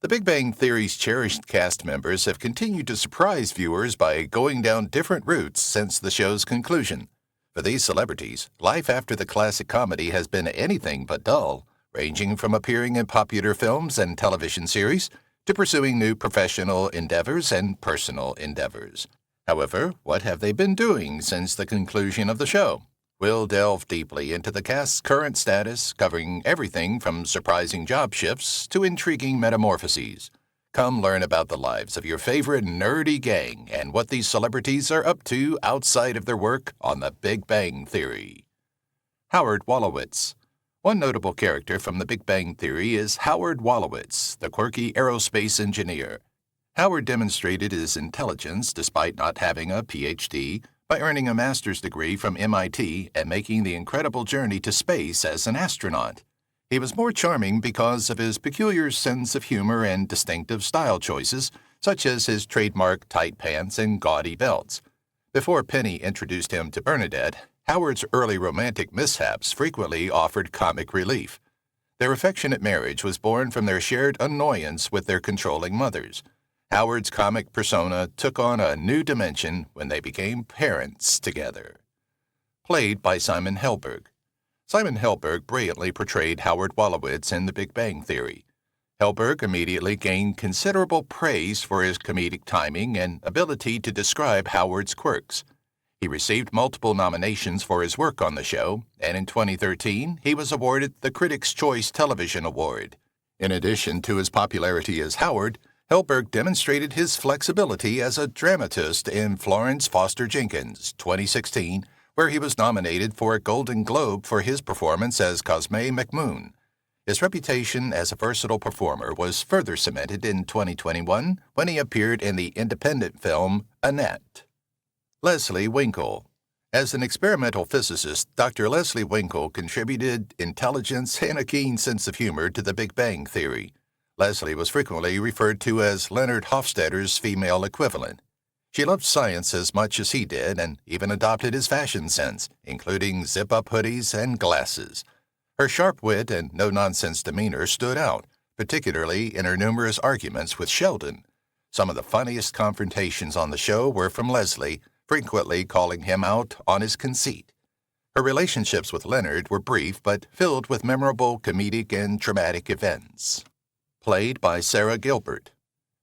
The Big Bang Theory's cherished cast members have continued to surprise viewers by going down different routes since the show's conclusion. For these celebrities, life after the classic comedy has been anything but dull, ranging from appearing in popular films and television series to pursuing new professional endeavors and personal endeavors. However, what have they been doing since the conclusion of the show? We'll delve deeply into the cast's current status, covering everything from surprising job shifts to intriguing metamorphoses. Come learn about the lives of your favorite nerdy gang and what these celebrities are up to outside of their work on The Big Bang Theory. Howard Wolowitz. One notable character from The Big Bang Theory is Howard Wolowitz, the quirky aerospace engineer. Howard demonstrated his intelligence despite not having a Ph.D., by earning a master's degree from MIT and making the incredible journey to space as an astronaut. He was more charming because of his peculiar sense of humor and distinctive style choices, such as his trademark tight pants and gaudy belts. Before Penny introduced him to Bernadette, Howard's early romantic mishaps frequently offered comic relief. Their affectionate marriage was born from their shared annoyance with their controlling mothers. Howard's comic persona took on a new dimension when they became parents together. Played by Simon Helberg. Simon Helberg brilliantly portrayed Howard Wolowitz in The Big Bang Theory. Helberg immediately gained considerable praise for his comedic timing and ability to describe Howard's quirks. He received multiple nominations for his work on the show, and in 2013, he was awarded the Critics' Choice Television Award. In addition to his popularity as Howard, Helberg demonstrated his flexibility as a dramatist in Florence Foster Jenkins' 2016, where he was nominated for a Golden Globe for his performance as Cosme McMoon. His reputation as a versatile performer was further cemented in 2021 when he appeared in the independent film Annette. Leslie Winkle. As an experimental physicist, Dr. Leslie Winkle contributed intelligence and a keen sense of humor to The Big Bang Theory. Leslie was frequently referred to as Leonard Hofstadter's female equivalent. She loved science as much as he did and even adopted his fashion sense, including zip-up hoodies and glasses. Her sharp wit and no-nonsense demeanor stood out, particularly in her numerous arguments with Sheldon. Some of the funniest confrontations on the show were from Leslie, frequently calling him out on his conceit. Her relationships with Leonard were brief but filled with memorable comedic and dramatic events. Played by Sarah Gilbert.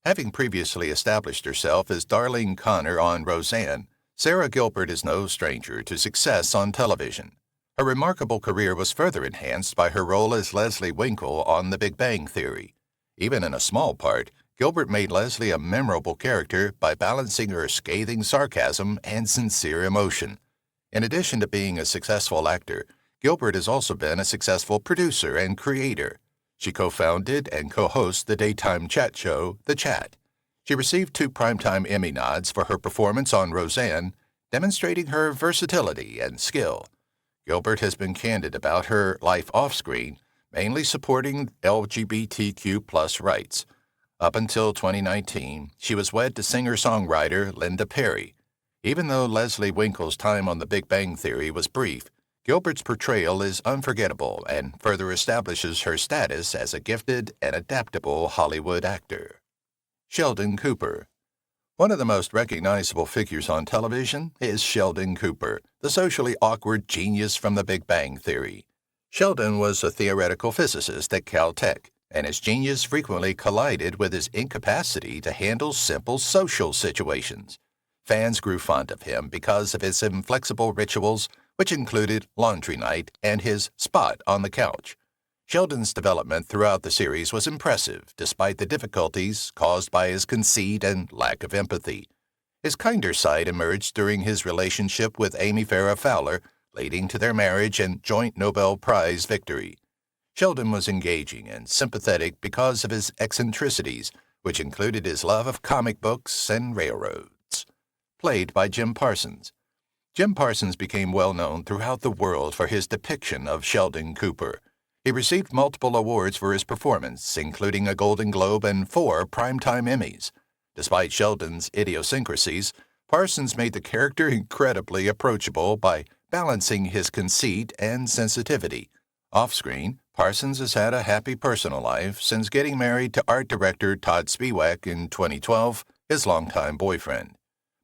Having previously established herself as Darlene Connor on Roseanne, Sarah Gilbert is no stranger to success on television. Her remarkable career was further enhanced by her role as Leslie Winkle on The Big Bang Theory. Even in a small part, Gilbert made Leslie a memorable character by balancing her scathing sarcasm and sincere emotion. In addition to being a successful actor, Gilbert has also been a successful producer and creator. She co-founded and co-hosts the daytime chat show, The Chat. She received 2 Primetime Emmy nods for her performance on Roseanne, demonstrating her versatility and skill. Gilbert has been candid about her life off-screen, mainly supporting LGBTQ+ rights. Up until 2019, she was wed to singer-songwriter Linda Perry. Even though Leslie Winkle's time on The Big Bang Theory was brief, Gilbert's portrayal is unforgettable and further establishes her status as a gifted and adaptable Hollywood actor. Sheldon Cooper. One of the most recognizable figures on television is Sheldon Cooper, the socially awkward genius from The Big Bang Theory. Sheldon was a theoretical physicist at Caltech, and his genius frequently collided with his incapacity to handle simple social situations. Fans grew fond of him because of his inflexible rituals, which included laundry night and his spot on the couch. Sheldon's development throughout the series was impressive, despite the difficulties caused by his conceit and lack of empathy. His kinder side emerged during his relationship with Amy Farrah Fowler, leading to their marriage and joint Nobel Prize victory. Sheldon was engaging and sympathetic because of his eccentricities, which included his love of comic books and railroads. Played by Jim Parsons. Jim Parsons became well known throughout the world for his depiction of Sheldon Cooper. He received multiple awards for his performance, including a Golden Globe and 4 Primetime Emmys. Despite Sheldon's idiosyncrasies, Parsons made the character incredibly approachable by balancing his conceit and sensitivity. Off-screen, Parsons has had a happy personal life since getting married to art director Todd Spiewak in 2012, his longtime boyfriend.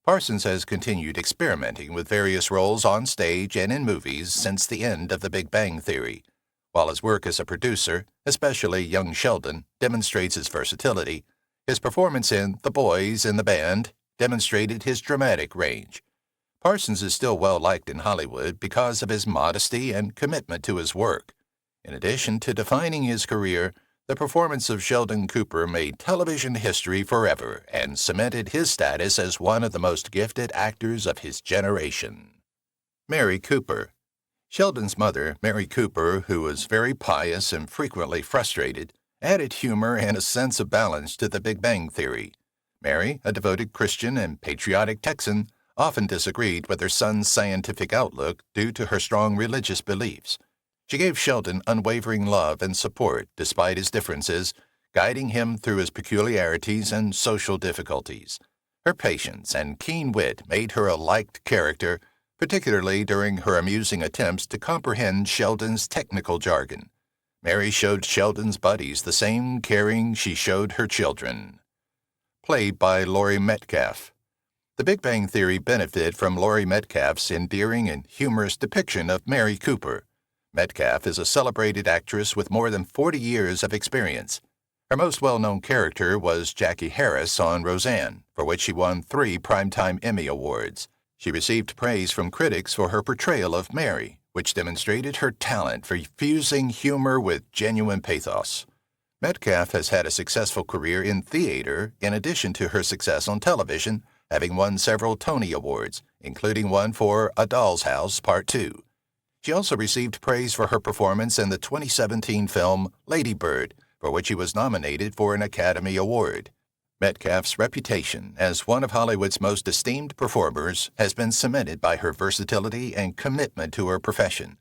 Parsons has continued experimenting with various roles on stage and in movies since the end of The Big Bang Theory. While his work as a producer, especially young Sheldon, demonstrates his versatility, his performance in The Boys in the Band demonstrated his dramatic range. Parsons is still well-liked in Hollywood because of his modesty and commitment to his work. In addition to defining his career, the performance of Sheldon Cooper made television history forever and cemented his status as one of the most gifted actors of his generation. Mary Cooper. Sheldon's mother, Mary Cooper, who was very pious and frequently frustrated, added humor and a sense of balance to The Big Bang Theory. Mary, a devoted Christian and patriotic Texan, often disagreed with her son's scientific outlook due to her strong religious beliefs. She gave Sheldon unwavering love and support despite his differences, guiding him through his peculiarities and social difficulties. Her patience and keen wit made her a liked character, particularly during her amusing attempts to comprehend Sheldon's technical jargon. Mary showed Sheldon's buddies the same caring she showed her children. Played by Laurie Metcalf. The Big Bang Theory benefited from Laurie Metcalf's endearing and humorous depiction of Mary Cooper. Metcalf is a celebrated actress with more than 40 years of experience. Her most well-known character was Jackie Harris on Roseanne, for which she won 3 Primetime Emmy Awards. She received praise from critics for her portrayal of Mary, which demonstrated her talent for fusing humor with genuine pathos. Metcalf has had a successful career in theater in addition to her success on television, having won several Tony Awards, including one for A Doll's House Part 2. She also received praise for her performance in the 2017 film Lady Bird, for which she was nominated for an Academy Award. Metcalf's reputation as one of Hollywood's most esteemed performers has been cemented by her versatility and commitment to her profession.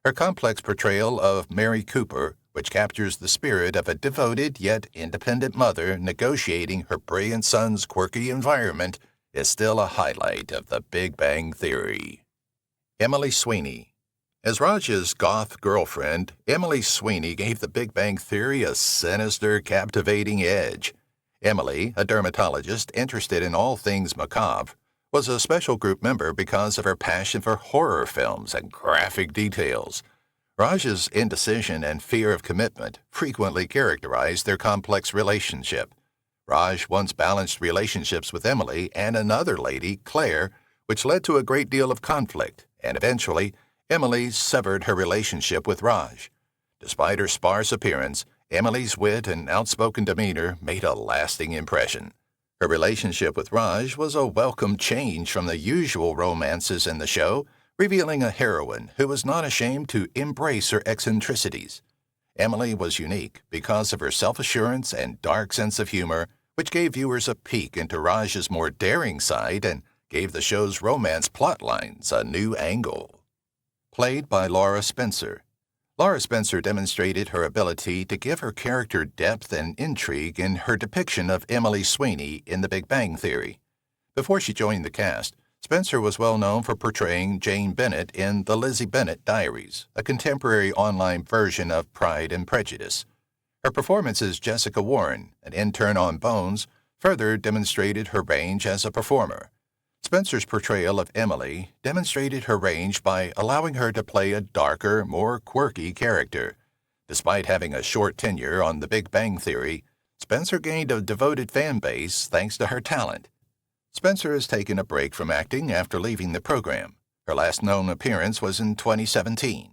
Her complex portrayal of Mary Cooper, which captures the spirit of a devoted yet independent mother negotiating her brilliant son's quirky environment, is still a highlight of The Big Bang Theory. Emily Sweeney. As Raj's goth girlfriend, Emily Sweeney gave The Big Bang Theory a sinister, captivating edge. Emily, a dermatologist interested in all things macabre, was a special group member because of her passion for horror films and graphic details. Raj's indecision and fear of commitment frequently characterized their complex relationship. Raj once balanced relationships with Emily and another lady, Claire, which led to a great deal of conflict, and eventually, Emily severed her relationship with Raj. Despite her sparse appearance, Emily's wit and outspoken demeanor made a lasting impression. Her relationship with Raj was a welcome change from the usual romances in the show, revealing a heroine who was not ashamed to embrace her eccentricities. Emily was unique because of her self-assurance and dark sense of humor, which gave viewers a peek into Raj's more daring side and gave the show's romance plotlines a new angle. Played by Laura Spencer. Laura Spencer demonstrated her ability to give her character depth and intrigue in her depiction of Emily Sweeney in The Big Bang Theory. Before she joined the cast, Spencer was well known for portraying Jane Bennett in The Lizzie Bennett Diaries, a contemporary online version of Pride and Prejudice. Her performance as Jessica Warren, an intern on Bones, further demonstrated her range as a performer. Spencer's portrayal of Emily demonstrated her range by allowing her to play a darker, more quirky character. Despite having a short tenure on The Big Bang Theory, Spencer gained a devoted fan base thanks to her talent. Spencer has taken a break from acting after leaving the program. Her last known appearance was in 2017.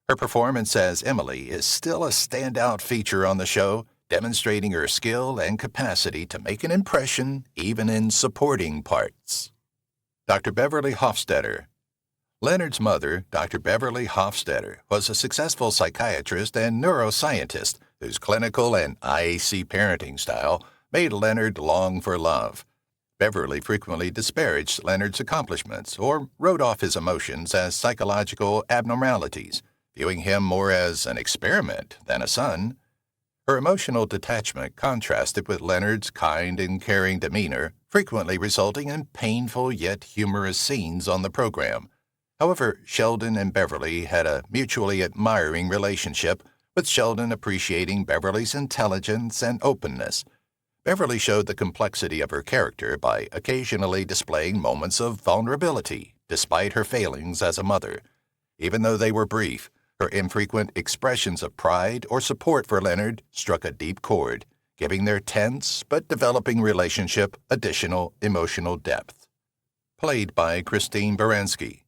Her performance as Emily is still a standout feature on the show, demonstrating her skill and capacity to make an impression even in supporting parts. Dr. Beverly Hofstadter. Leonard's mother, Dr. Beverly Hofstadter, was a successful psychiatrist and neuroscientist whose clinical and IAC parenting style made Leonard long for love. Beverly frequently disparaged Leonard's accomplishments or wrote off his emotions as psychological abnormalities, viewing him more as an experiment than a son. Her emotional detachment contrasted with Leonard's kind and caring demeanor, frequently resulting in painful yet humorous scenes on the program. However, Sheldon and Beverly had a mutually admiring relationship, with Sheldon appreciating Beverly's intelligence and openness. Beverly showed the complexity of her character by occasionally displaying moments of vulnerability, despite her failings as a mother. Even though they were brief, her infrequent expressions of pride or support for Leonard struck a deep chord, giving their tense but developing relationship additional emotional depth. Played by Christine Baranski.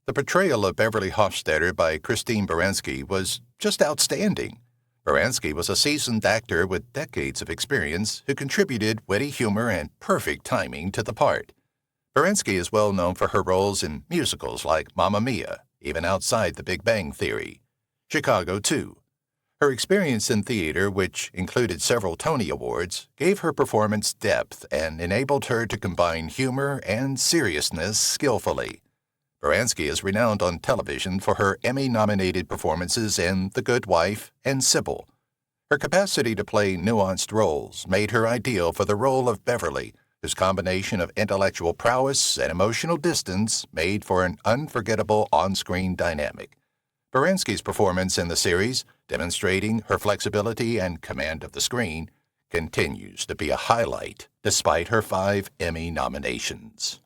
The portrayal of Beverly Hofstadter by Christine Baranski was just outstanding. Baranski was a seasoned actor with decades of experience who contributed witty humor and perfect timing to the part. Baranski is well known for her roles in musicals like Mamma Mia, even outside The Big Bang Theory, Chicago 2. Her experience in theater, which included several Tony Awards, gave her performance depth and enabled her to combine humor and seriousness skillfully. Baranski is renowned on television for her Emmy-nominated performances in The Good Wife and Sybil. Her capacity to play nuanced roles made her ideal for the role of Beverly, whose combination of intellectual prowess and emotional distance made for an unforgettable on-screen dynamic. Baranski's performance in the series, demonstrating her flexibility and command of the screen, continues to be a highlight despite her 5 Emmy nominations.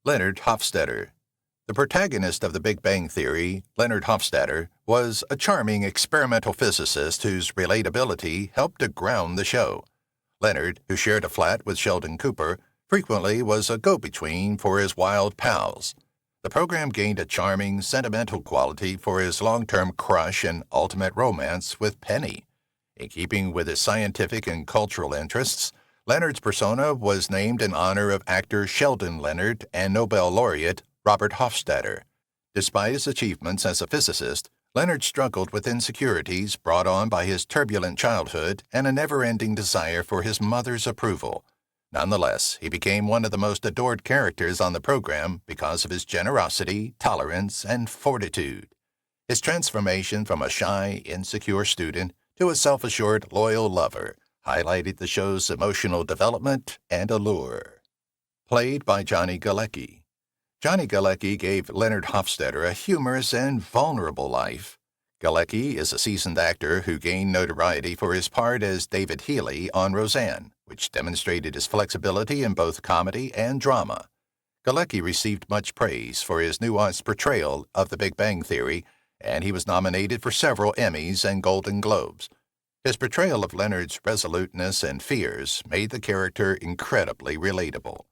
Leonard Hofstadter. The protagonist of The Big Bang Theory, Leonard Hofstadter, was a charming experimental physicist whose relatability helped to ground the show. Leonard, who shared a flat with Sheldon Cooper, frequently was a go-between for his wild pals. The program gained a charming, sentimental quality for his long-term crush and ultimate romance with Penny. In keeping with his scientific and cultural interests, Leonard's persona was named in honor of actor Sheldon Leonard and Nobel laureate Robert Hofstadter. Despite his achievements as a physicist, Leonard struggled with insecurities brought on by his turbulent childhood and a never-ending desire for his mother's approval. Nonetheless, he became one of the most adored characters on the program because of his generosity, tolerance, and fortitude. His transformation from a shy, insecure student to a self-assured, loyal lover highlighted the show's emotional development and allure. Played by Johnny Galecki. Johnny Galecki gave Leonard Hofstadter a humorous and vulnerable life. Galecki is a seasoned actor who gained notoriety for his part as David Healy on Roseanne, which demonstrated his flexibility in both comedy and drama. Galecki received much praise for his nuanced portrayal of The Big Bang Theory, and he was nominated for several Emmys and Golden Globes. His portrayal of Leonard's resoluteness and fears made the character incredibly relatable.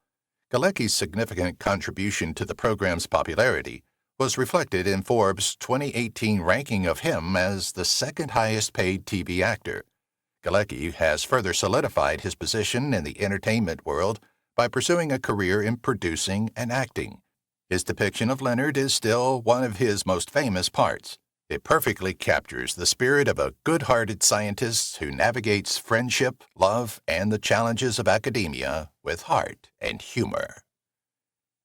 Galecki's significant contribution to the program's popularity was reflected in Forbes' 2018 ranking of him as the second highest-paid TV actor. Galecki has further solidified his position in the entertainment world by pursuing a career in producing and acting. His depiction of Leonard is still one of his most famous parts. It perfectly captures the spirit of a good-hearted scientist who navigates friendship, love, and the challenges of academia with heart and humor.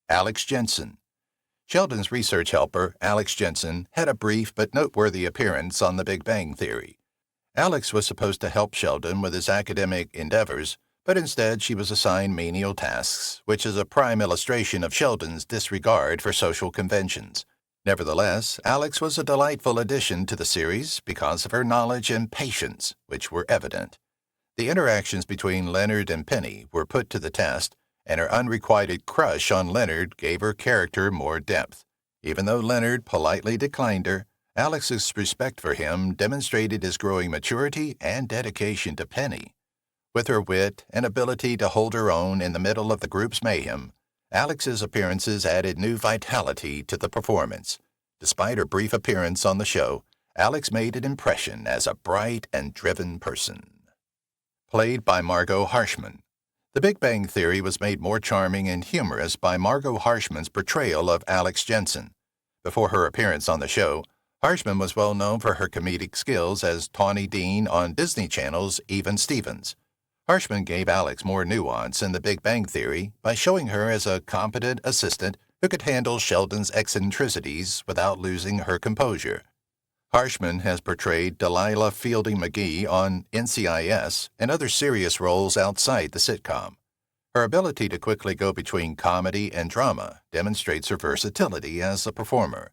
Alex Jensen. Sheldon's research helper, Alex Jensen, had a brief but noteworthy appearance on The Big Bang Theory. Alex was supposed to help Sheldon with his academic endeavors, but instead she was assigned menial tasks, which is a prime illustration of Sheldon's disregard for social conventions. Nevertheless, Alex was a delightful addition to the series because of her knowledge and patience, which were evident. The interactions between Leonard and Penny were put to the test, and her unrequited crush on Leonard gave her character more depth. Even though Leonard politely declined her, Alex's respect for him demonstrated his growing maturity and dedication to Penny. With her wit and ability to hold her own in the middle of the group's mayhem, Alex's appearances added new vitality to the performance. Despite her brief appearance on the show, Alex made an impression as a bright and driven person. Played by Margot Harshman. The Big Bang Theory was made more charming and humorous by Margot Harshman's portrayal of Alex Jensen. Before her appearance on the show, Harshman was well known for her comedic skills as Tawny Dean on Disney Channel's Even Stevens. Harshman gave Alex more nuance in The Big Bang Theory by showing her as a competent assistant who could handle Sheldon's eccentricities without losing her composure. Harshman has portrayed Delilah Fielding McGee on NCIS and other serious roles outside the sitcom. Her ability to quickly go between comedy and drama demonstrates her versatility as a performer.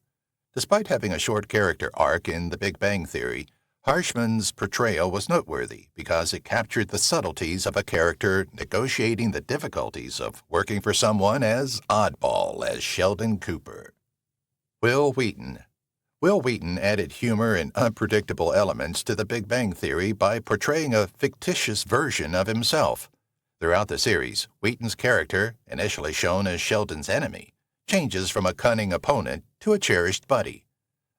Despite having a short character arc in The Big Bang Theory, Harshman's portrayal was noteworthy because it captured the subtleties of a character negotiating the difficulties of working for someone as oddball as Sheldon Cooper. Wil Wheaton. Wil Wheaton added humor and unpredictable elements to The Big Bang Theory by portraying a fictitious version of himself. Throughout the series, Wheaton's character, initially shown as Sheldon's enemy, changes from a cunning opponent to a cherished buddy.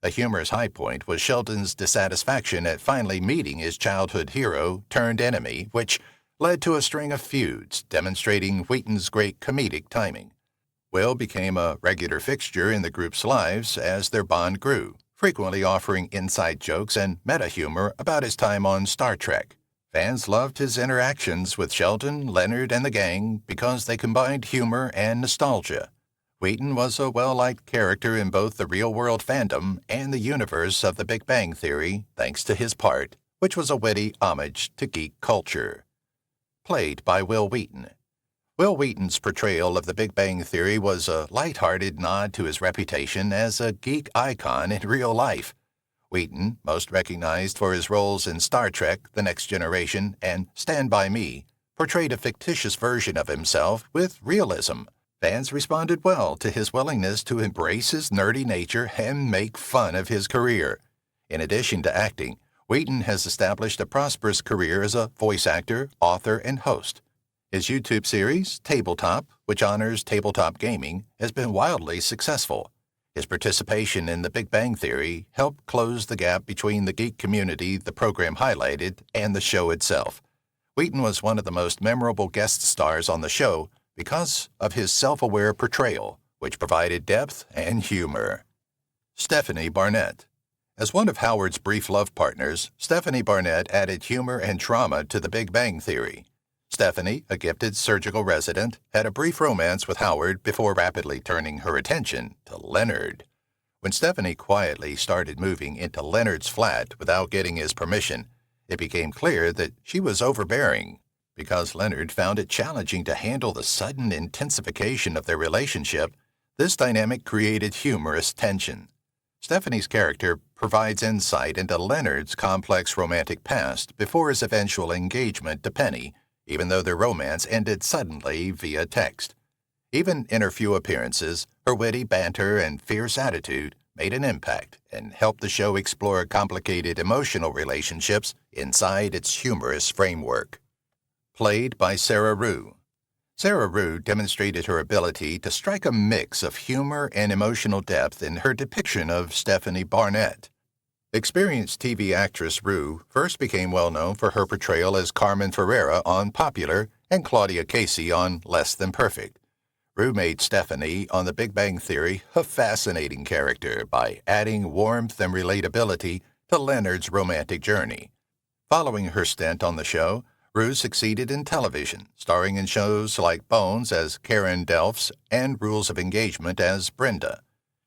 A humorous high point was Sheldon's dissatisfaction at finally meeting his childhood hero turned enemy, which led to a string of feuds, demonstrating Wheaton's great comedic timing. Wil became a regular fixture in the group's lives as their bond grew, frequently offering inside jokes and meta-humor about his time on Star Trek. Fans loved his interactions with Sheldon, Leonard, and the gang because they combined humor and nostalgia. Wheaton was a well-liked character in both the real-world fandom and the universe of The Big Bang Theory thanks to his part, which was a witty homage to geek culture. Played by Wil Wheaton. Wil Wheaton's portrayal of The Big Bang Theory was a light-hearted nod to his reputation as a geek icon in real life. Wheaton, most recognized for his roles in Star Trek, The Next Generation, and Stand By Me, portrayed a fictitious version of himself with realism. Fans responded well to his willingness to embrace his nerdy nature and make fun of his career. In addition to acting, Wheaton has established a prosperous career as a voice actor, author, and host. His YouTube series, Tabletop, which honors tabletop gaming, has been wildly successful. His participation in The Big Bang Theory helped close the gap between the geek community the program highlighted and the show itself. Wheaton was one of the most memorable guest stars on the show because of his self-aware portrayal, which provided depth and humor. Stephanie Barnett. As one of Howard's brief love partners, Stephanie Barnett added humor and drama to The Big Bang Theory. Stephanie, a gifted surgical resident, had a brief romance with Howard before rapidly turning her attention to Leonard. When Stephanie quietly started moving into Leonard's flat without getting his permission, it became clear that she was overbearing. Because Leonard found it challenging to handle the sudden intensification of their relationship, this dynamic created humorous tension. Stephanie's character provides insight into Leonard's complex romantic past before his eventual engagement to Penny, even though their romance ended suddenly via text. Even in her few appearances, her witty banter and fierce attitude made an impact and helped the show explore complicated emotional relationships inside its humorous framework. Played by Sarah Rue. Sarah Rue demonstrated her ability to strike a mix of humor and emotional depth in her depiction of Stephanie Barnett. Experienced TV actress Rue first became well known for her portrayal as Carmen Ferreira on Popular and Claudia Casey on Less Than Perfect. Rue made Stephanie on The Big Bang Theory a fascinating character by adding warmth and relatability to Leonard's romantic journey. Following her stint on the show, Rue succeeded in television, starring in shows like Bones as Karen Delphs and Rules of Engagement as Brenda.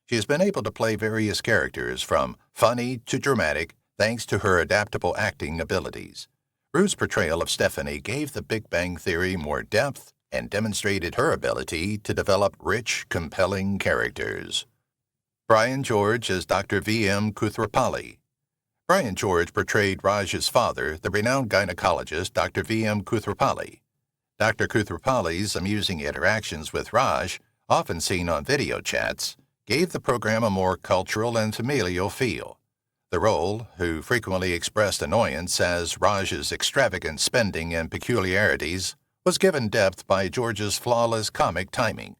She has been able to play various characters from funny to dramatic thanks to her adaptable acting abilities. Rue's portrayal of Stephanie gave The Big Bang Theory more depth and demonstrated her ability to develop rich, compelling characters. Brian George as Dr. V.M. Koothrappali. Brian George portrayed Raj's father, the renowned gynecologist Dr. V.M. Koothrappali. Dr. Koothrappali's amusing interactions with Raj, often seen on video chats, gave the program a more cultural and familial feel. The role, who frequently expressed annoyance as Raj's extravagant spending and peculiarities, was given depth by George's flawless comic timing.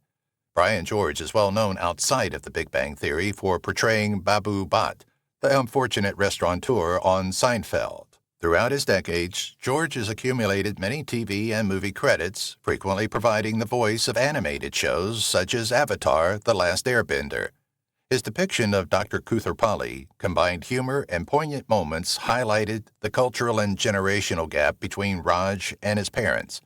Brian George is well known outside of The Big Bang Theory for portraying Babu Bhatt, the unfortunate restaurateur on Seinfeld. Throughout his decades, George has accumulated many TV and movie credits, frequently providing the voice of animated shows such as Avatar: The Last Airbender. His depiction of Dr. Koothrappali combined humor and poignant moments highlighted the cultural and generational gap between Raj and his parents.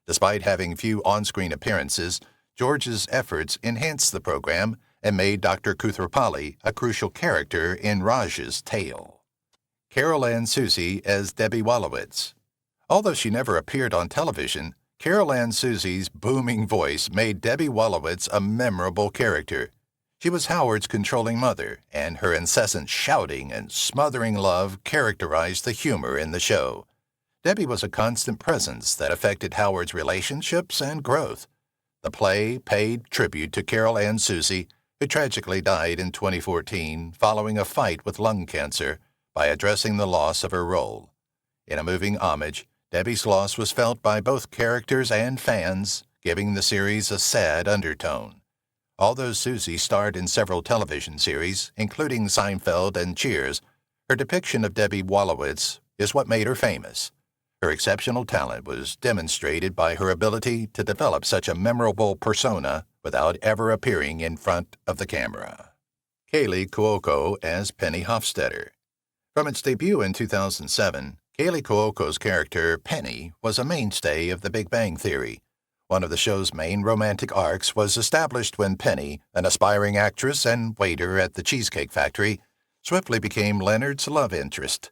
Despite having few on-screen appearances, George's efforts enhanced the program and made Dr. Koothrappali a crucial character in Raj's tale. Carol Ann Susie as Debbie Wolowitz. Although she never appeared on television, Carol Ann Susie's booming voice made Debbie Wolowitz a memorable character. She was Howard's controlling mother, and her incessant shouting and smothering love characterized the humor in the show. Debbie was a constant presence that affected Howard's relationships and growth. The play paid tribute to Carol Ann Susie, who tragically died in 2014 following a fight with lung cancer, by addressing the loss of her role. In a moving homage, Debbie's loss was felt by both characters and fans, giving the series a sad undertone. Although Susie starred in several television series, including Seinfeld and Cheers, her depiction of Debbie Wolowitz is what made her famous. Her exceptional talent was demonstrated by her ability to develop such a memorable persona without ever appearing in front of the camera. Kaley Cuoco as Penny Hofstadter. From its debut in 2007, Kaley Cuoco's character, Penny, was a mainstay of The Big Bang Theory. One of the show's main romantic arcs was established when Penny, an aspiring actress and waiter at the Cheesecake Factory, swiftly became Leonard's love interest.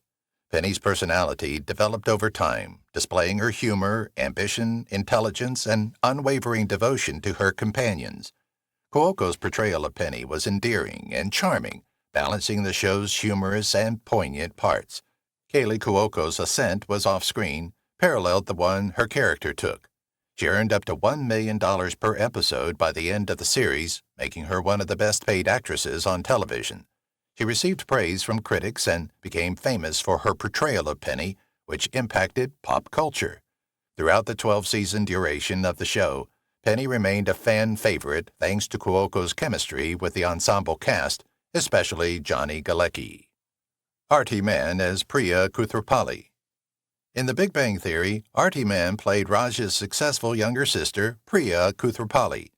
Penny's personality developed over time, displaying her humor, ambition, intelligence, and unwavering devotion to her companions. Cuoco's portrayal of Penny was endearing and charming, balancing the show's humorous and poignant parts. Kaley Cuoco's ascent was off-screen, paralleled the one her character took. She earned up to $1 million per episode by the end of the series, making her one of the best-paid actresses on television. She received praise from critics and became famous for her portrayal of Penny, which impacted pop culture. Throughout the 12-season duration of the show, Penny remained a fan favorite thanks to Cuoco's chemistry with the ensemble cast, especially Johnny Galecki. Artie Mann as Priya Koothrappali. In The Big Bang Theory, Artie Mann played Raj's successful younger sister, Priya Koothrappali.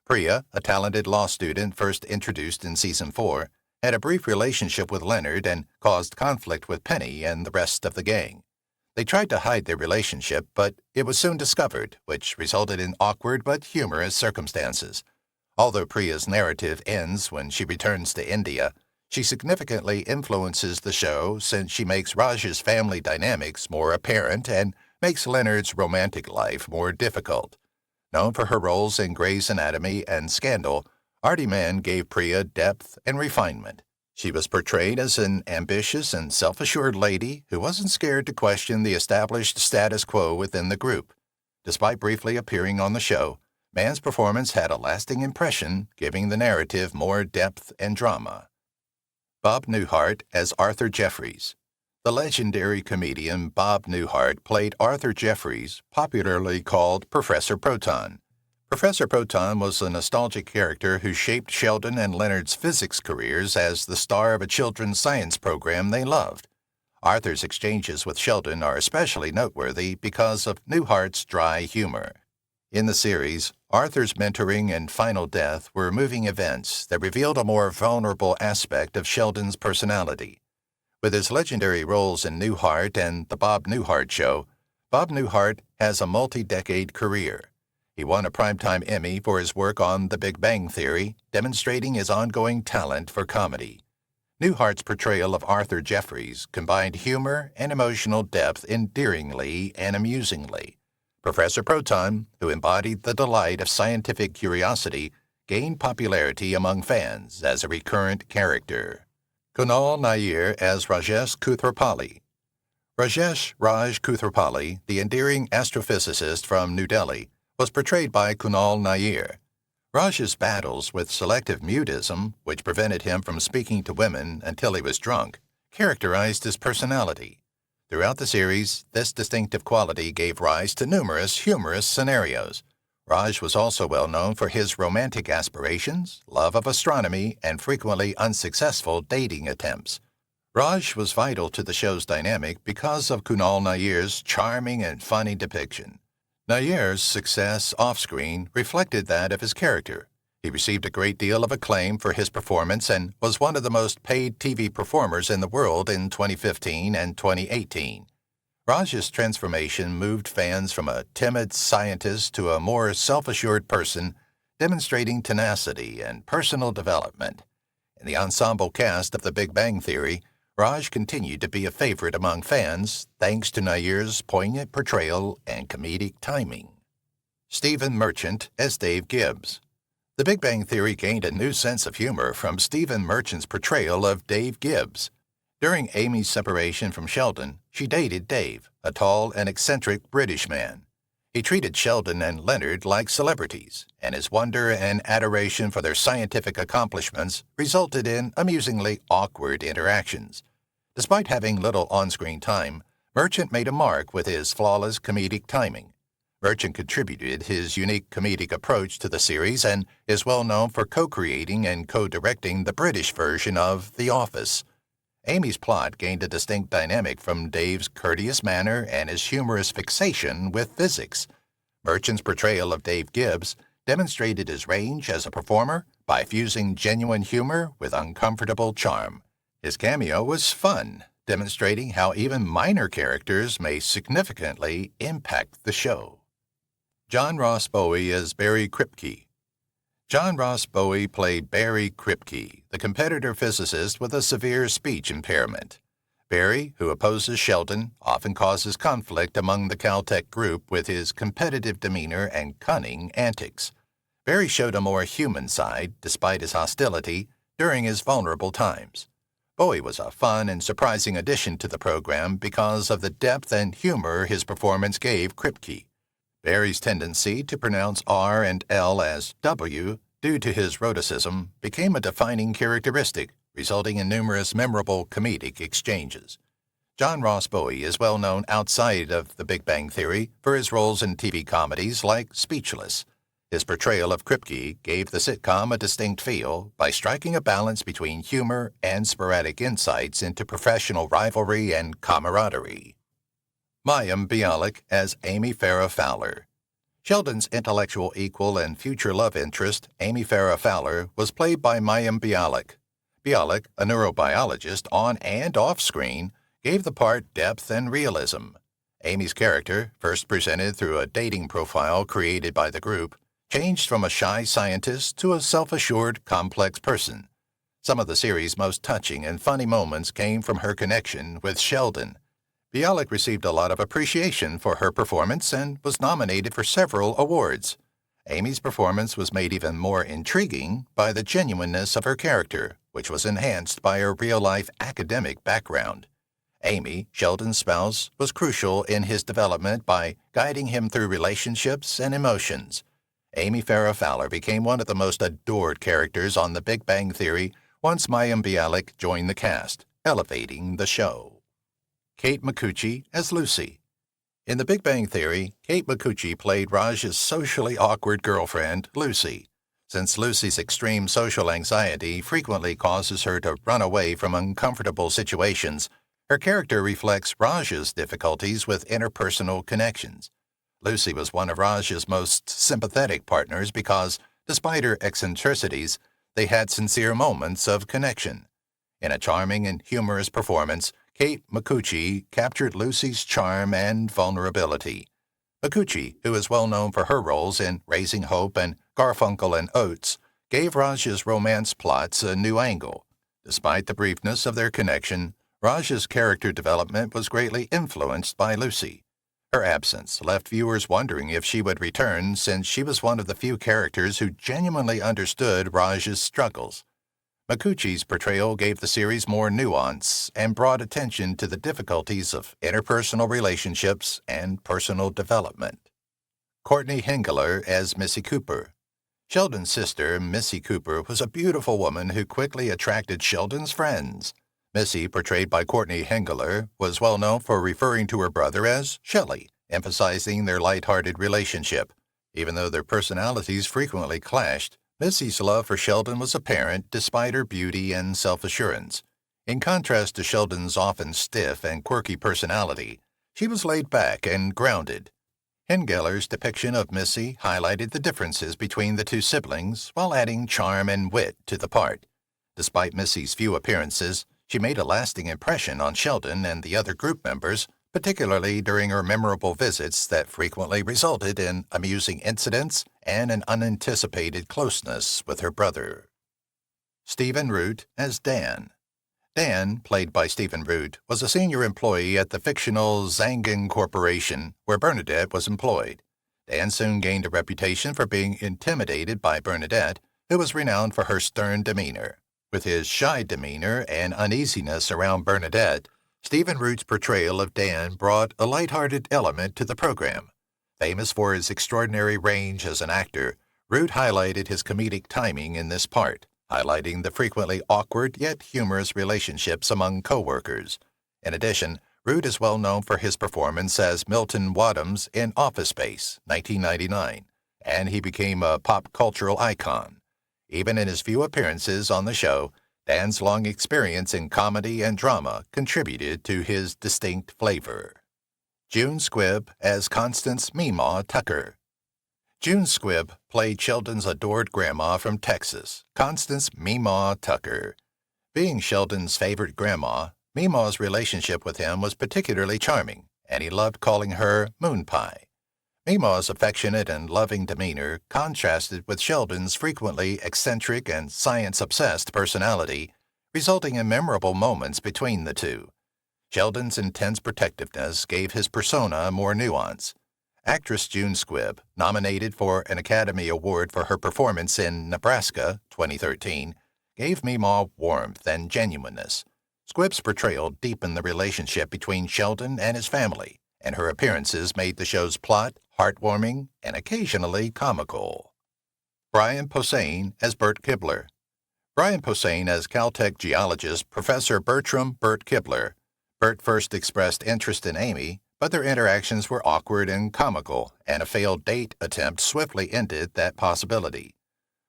Priya, a talented law student first introduced in Season 4, had a brief relationship with Leonard and caused conflict with Penny and the rest of the gang. They tried to hide their relationship, but it was soon discovered, which resulted in awkward but humorous circumstances. Although Priya's narrative ends when she returns to India, she significantly influences the show since she makes Raj's family dynamics more apparent and makes Leonard's romantic life more difficult. Known for her roles in Grey's Anatomy and Scandal, Artie Mann gave Priya depth and refinement. She was portrayed as an ambitious and self-assured lady who wasn't scared to question the established status quo within the group. Despite briefly appearing on the show, Mann's performance had a lasting impression, giving the narrative more depth and drama. Bob Newhart as Arthur Jeffries. The legendary comedian Bob Newhart played Arthur Jeffries, popularly called Professor Proton. Professor Proton was a nostalgic character who shaped Sheldon and Leonard's physics careers as the star of a children's science program they loved. Arthur's exchanges with Sheldon are especially noteworthy because of Newhart's dry humor. In the series, Arthur's mentoring and final death were moving events that revealed a more vulnerable aspect of Sheldon's personality. With his legendary roles in Newhart and The Bob Newhart Show, Bob Newhart has a multi-decade career. He won a Primetime Emmy for his work on The Big Bang Theory, demonstrating his ongoing talent for comedy. Newhart's portrayal of Arthur Jeffries combined humor and emotional depth endearingly and amusingly. Professor Proton, who embodied the delight of scientific curiosity, gained popularity among fans as a recurrent character. Kunal Nair as Rajesh Koothrappali. Raj Koothrappali, the endearing astrophysicist from New Delhi, was portrayed by Kunal Nair. Raj's battles with selective mutism, which prevented him from speaking to women until he was drunk, characterized his personality. Throughout the series, this distinctive quality gave rise to numerous humorous scenarios. Raj was also well known for his romantic aspirations, love of astronomy, and frequently unsuccessful dating attempts. Raj was vital to the show's dynamic because of Kunal Nair's charming and funny depiction. Nair's success off-screen reflected that of his character. He received a great deal of acclaim for his performance and was one of the most paid TV performers in the world in 2015 and 2018. Raj's transformation moved fans from a timid scientist to a more self-assured person, demonstrating tenacity and personal development. In the ensemble cast of The Big Bang Theory, Raj continued to be a favorite among fans thanks to Nair's poignant portrayal and comedic timing. Stephen Merchant as Dave Gibbs. The Big Bang Theory gained a new sense of humor from Stephen Merchant's portrayal of Dave Gibbs. During Amy's separation from Sheldon, she dated Dave, a tall and eccentric British man. He treated Sheldon and Leonard like celebrities, and his wonder and adoration for their scientific accomplishments resulted in amusingly awkward interactions. Despite having little on-screen time, Merchant made a mark with his flawless comedic timing. Merchant contributed his unique comedic approach to the series and is well known for co-creating and co-directing the British version of The Office. Amy's plot gained a distinct dynamic from Dave's courteous manner and his humorous fixation with physics. Merchant's portrayal of Dave Gibbs demonstrated his range as a performer by fusing genuine humor with uncomfortable charm. His cameo was fun, demonstrating how even minor characters may significantly impact the show. John Ross Bowie as Barry Kripke. John Ross Bowie played Barry Kripke, the competitor physicist with a severe speech impairment. Barry, who opposes Sheldon, often causes conflict among the Caltech group with his competitive demeanor and cunning antics. Barry showed a more human side, despite his hostility, during his vulnerable times. Bowie was a fun and surprising addition to the program because of the depth and humor his performance gave Kripke. Barry's tendency to pronounce R and L as W due to his rhoticism became a defining characteristic, resulting in numerous memorable comedic exchanges. John Ross Bowie is well known outside of The Big Bang Theory for his roles in TV comedies like Speechless. His portrayal of Kripke gave the sitcom a distinct feel by striking a balance between humor and sporadic insights into professional rivalry and camaraderie. Mayim Bialik as Amy Farrah Fowler. Sheldon's intellectual equal and future love interest, Amy Farrah Fowler, was played by Mayim Bialik. Bialik, a neurobiologist on and off screen, gave the part depth and realism. Amy's character, first presented through a dating profile created by the group, changed from a shy scientist to a self-assured, complex person. Some of the series' most touching and funny moments came from her connection with Sheldon. Bialik received a lot of appreciation for her performance and was nominated for several awards. Amy's performance was made even more intriguing by the genuineness of her character, which was enhanced by her real-life academic background. Amy, Sheldon's spouse, was crucial in his development by guiding him through relationships and emotions. Amy Farrah Fowler became one of the most adored characters on The Big Bang Theory once Mayim Bialik joined the cast, elevating the show. Kate Micucci as Lucy. In The Big Bang Theory, Kate Micucci played Raj's socially awkward girlfriend, Lucy. Since Lucy's extreme social anxiety frequently causes her to run away from uncomfortable situations, her character reflects Raj's difficulties with interpersonal connections. Lucy was one of Raj's most sympathetic partners because, despite her eccentricities, they had sincere moments of connection. In a charming and humorous performance, Kate Micucci captured Lucy's charm and vulnerability. Micucci, who is well known for her roles in Raising Hope and Garfunkel and Oates, gave Raj's romance plots a new angle. Despite the briefness of their connection, Raj's character development was greatly influenced by Lucy. Her absence left viewers wondering if she would return since she was one of the few characters who genuinely understood Raj's struggles. Micucci's portrayal gave the series more nuance and brought attention to the difficulties of interpersonal relationships and personal development. Courtney Henggeler as Missy Cooper. Sheldon's sister, Missy Cooper, was a beautiful woman who quickly attracted Sheldon's friends. Missy, portrayed by Courtney Henggeler, was well known for referring to her brother as Shelley, emphasizing their light-hearted relationship. Even though their personalities frequently clashed, Missy's love for Sheldon was apparent despite her beauty and self-assurance. In contrast to Sheldon's often stiff and quirky personality, she was laid back and grounded. Henggeler's depiction of Missy highlighted the differences between the two siblings while adding charm and wit to the part. Despite Missy's few appearances, she made a lasting impression on Sheldon and the other group members, particularly during her memorable visits that frequently resulted in amusing incidents and an unanticipated closeness with her brother. Stephen Root as Dan. Dan, played by Stephen Root, was a senior employee at the fictional Zangin Corporation, where Bernadette was employed. Dan soon gained a reputation for being intimidated by Bernadette, who was renowned for her stern demeanor. With his shy demeanor and uneasiness around Bernadette, Stephen Root's portrayal of Dan brought a lighthearted element to the program. Famous for his extraordinary range as an actor, Root highlighted his comedic timing in this part, highlighting the frequently awkward yet humorous relationships among co-workers. In addition, Root is well known for his performance as Milton Wadhams in Office Space, 1999, and he became a pop cultural icon. Even in his few appearances on the show, Dan's long experience in comedy and drama contributed to his distinct flavor. June Squibb as Constance Meemaw Tucker. June Squibb played Sheldon's adored grandma from Texas, Constance Meemaw Tucker. Being Sheldon's favorite grandma, Meemaw's relationship with him was particularly charming, and he loved calling her Moon Pie. Meemaw's affectionate and loving demeanor contrasted with Sheldon's frequently eccentric and science-obsessed personality, resulting in memorable moments between the two. Sheldon's intense protectiveness gave his persona more nuance. Actress June Squibb, nominated for an Academy Award for her performance in Nebraska, 2013, gave Meemaw warmth and genuineness. Squibb's portrayal deepened the relationship between Sheldon and his family, and her appearances made the show's plot heartwarming and occasionally comical. Brian Posehn as Bert Kibbler. Brian Posehn as Caltech geologist Professor Bertram Bert Kibbler. Bert first expressed interest in Amy, but their interactions were awkward and comical, and a failed date attempt swiftly ended that possibility.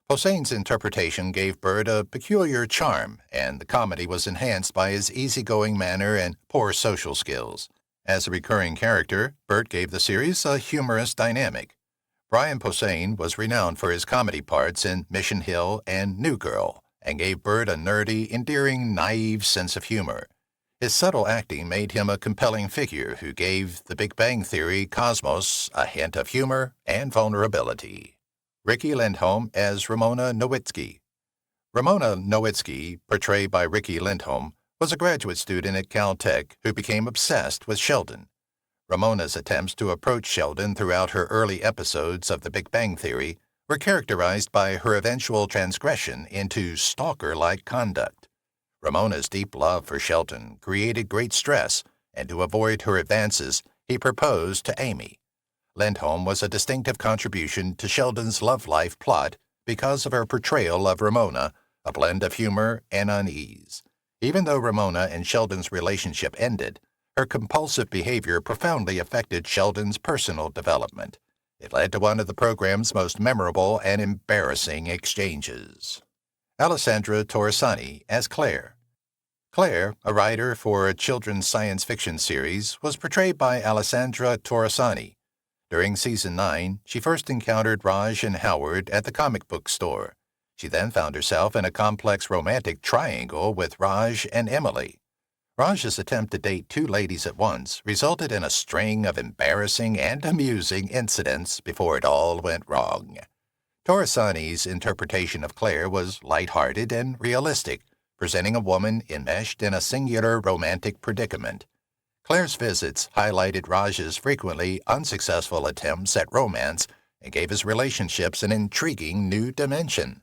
Posehn's interpretation gave Bert a peculiar charm, and the comedy was enhanced by his easygoing manner and poor social skills. As a recurring character, Bert gave the series a humorous dynamic. Brian Posehn was renowned for his comedy parts in Mission Hill and New Girl, and gave Bert a nerdy, endearing, naive sense of humor. His subtle acting made him a compelling figure who gave The Big Bang Theory cosmos a hint of humor and vulnerability. Riki Lindhome as Ramona Nowitzki. Ramona Nowitzki, portrayed by Riki Lindhome, was a graduate student at Caltech who became obsessed with Sheldon. Ramona's attempts to approach Sheldon throughout her early episodes of The Big Bang Theory were characterized by her eventual transgression into stalker-like conduct. Ramona's deep love for Sheldon created great stress, and to avoid her advances, he proposed to Amy. Lindhome was a distinctive contribution to Sheldon's love life plot because of her portrayal of Ramona, a blend of humor and unease. Even though Ramona and Sheldon's relationship ended, her compulsive behavior profoundly affected Sheldon's personal development. It led to one of the program's most memorable and embarrassing exchanges. Alessandra Torresani as Claire. Claire, a writer for a children's science fiction series, was portrayed by Alessandra Torresani. During Season 9, she first encountered Raj and Howard at the comic book store. She then found herself in a complex romantic triangle with Raj and Emily. Raj's attempt to date two ladies at once resulted in a string of embarrassing and amusing incidents before it all went wrong. Torresani's interpretation of Claire was lighthearted and realistic, presenting a woman enmeshed in a singular romantic predicament. Claire's visits highlighted Raj's frequently unsuccessful attempts at romance and gave his relationships an intriguing new dimension.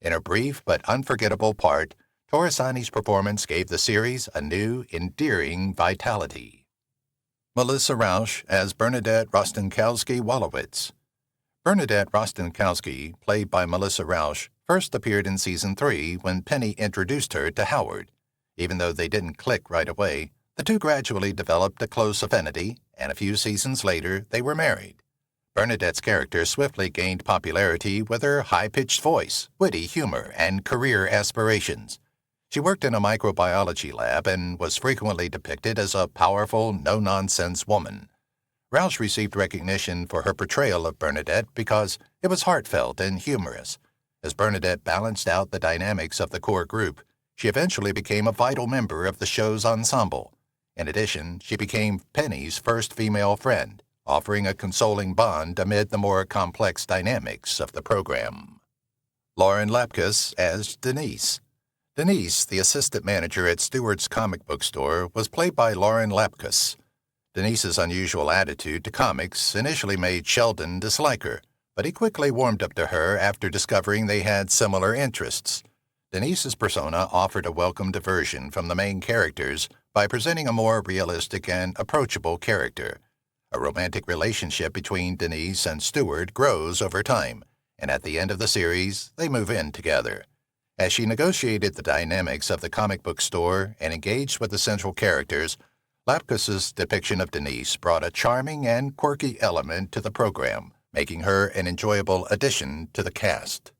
In a brief but unforgettable part, Torresani's performance gave the series a new, endearing vitality. Melissa Rauch as Bernadette Rostenkowski Wolowitz. Bernadette Rostenkowski, played by Melissa Rauch, first appeared in Season 3 when Penny introduced her to Howard. Even though they didn't click right away, the two gradually developed a close affinity, and a few seasons later they were married. Bernadette's character swiftly gained popularity with her high-pitched voice, witty humor, and career aspirations. She worked in a microbiology lab and was frequently depicted as a powerful, no-nonsense woman. Rauch received recognition for her portrayal of Bernadette because it was heartfelt and humorous. As Bernadette balanced out the dynamics of the core group, she eventually became a vital member of the show's ensemble. In addition, she became Penny's first female friend, offering a consoling bond amid the more complex dynamics of the program. Lauren Lapkus as Denise. Denise, the assistant manager at Stewart's comic book store, was played by Lauren Lapkus. Denise's unusual attitude to comics initially made Sheldon dislike her, but he quickly warmed up to her after discovering they had similar interests. Denise's persona offered a welcome diversion from the main characters by presenting a more realistic and approachable character. A romantic relationship between Denise and Stuart grows over time, and at the end of the series, they move in together. As she negotiated the dynamics of the comic book store and engaged with the central characters, Lapkus's depiction of Denise brought a charming and quirky element to the program, making her an enjoyable addition to the cast.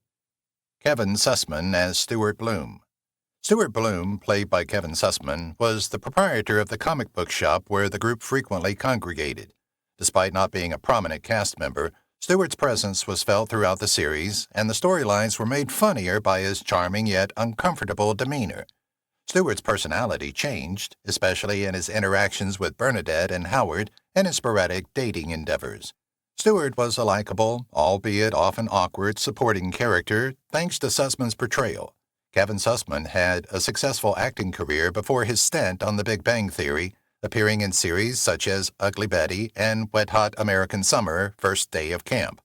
Kevin Sussman as Stuart Bloom. Stuart Bloom, played by Kevin Sussman, was the proprietor of the comic book shop where the group frequently congregated. Despite not being a prominent cast member, Stuart's presence was felt throughout the series, and the storylines were made funnier by his charming yet uncomfortable demeanor. Stuart's personality changed, especially in his interactions with Bernadette and Howard and his sporadic dating endeavors. Stuart was a likable, albeit often awkward, supporting character thanks to Sussman's portrayal. Kevin Sussman had a successful acting career before his stint on The Big Bang Theory, appearing in series such as Ugly Betty and Wet Hot American Summer, First Day of Camp.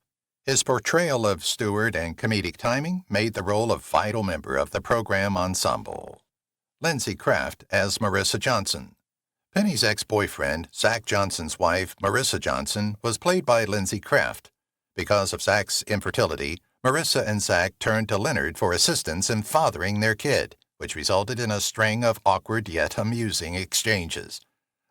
His portrayal of Stuart and comedic timing made the role a vital member of the program ensemble. Lindsay Kraft as Marissa Johnson. Penny's ex-boyfriend, Zack Johnson's wife, Marissa Johnson, was played by Lindsay Kraft. Because of Zack's infertility, Marissa and Zack turned to Leonard for assistance in fathering their kid, which resulted in a string of awkward yet amusing exchanges.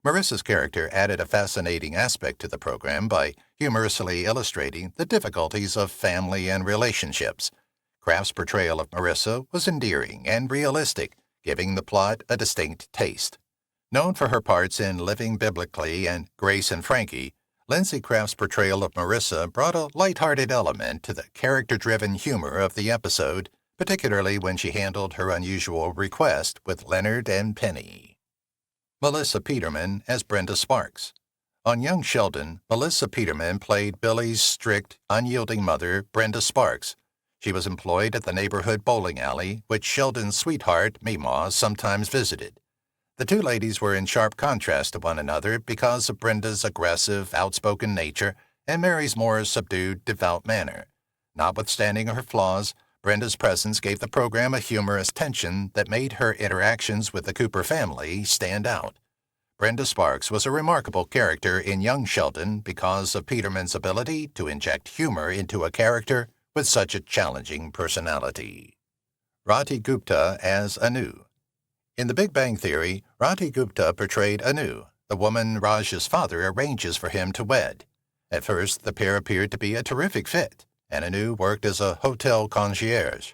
Marissa's character added a fascinating aspect to the program by humorously illustrating the difficulties of family and relationships. Kraft's portrayal of Marissa was endearing and realistic, giving the plot a distinct taste. Known for her parts in Living Biblically and Grace and Frankie, Lindsay Kraft's portrayal of Marissa brought a lighthearted element to the character-driven humor of the episode, particularly when she handled her unusual request with Leonard and Penny. Melissa Peterman as Brenda Sparks. On Young Sheldon, Melissa Peterman played Billy's strict, unyielding mother, Brenda Sparks. She was employed at the neighborhood bowling alley, which Sheldon's sweetheart, Meemaw, sometimes visited. The two ladies were in sharp contrast to one another because of Brenda's aggressive, outspoken nature and Mary's more subdued, devout manner. Notwithstanding her flaws, Brenda's presence gave the program a humorous tension that made her interactions with the Cooper family stand out. Brenda Sparks was a remarkable character in Young Sheldon because of Peterman's ability to inject humor into a character with such a challenging personality. Rati Gupta as Anu. In The Big Bang Theory, Rati Gupta portrayed Anu, the woman Raj's father arranges for him to wed. At first, the pair appeared to be a terrific fit, and Anu worked as a hotel concierge.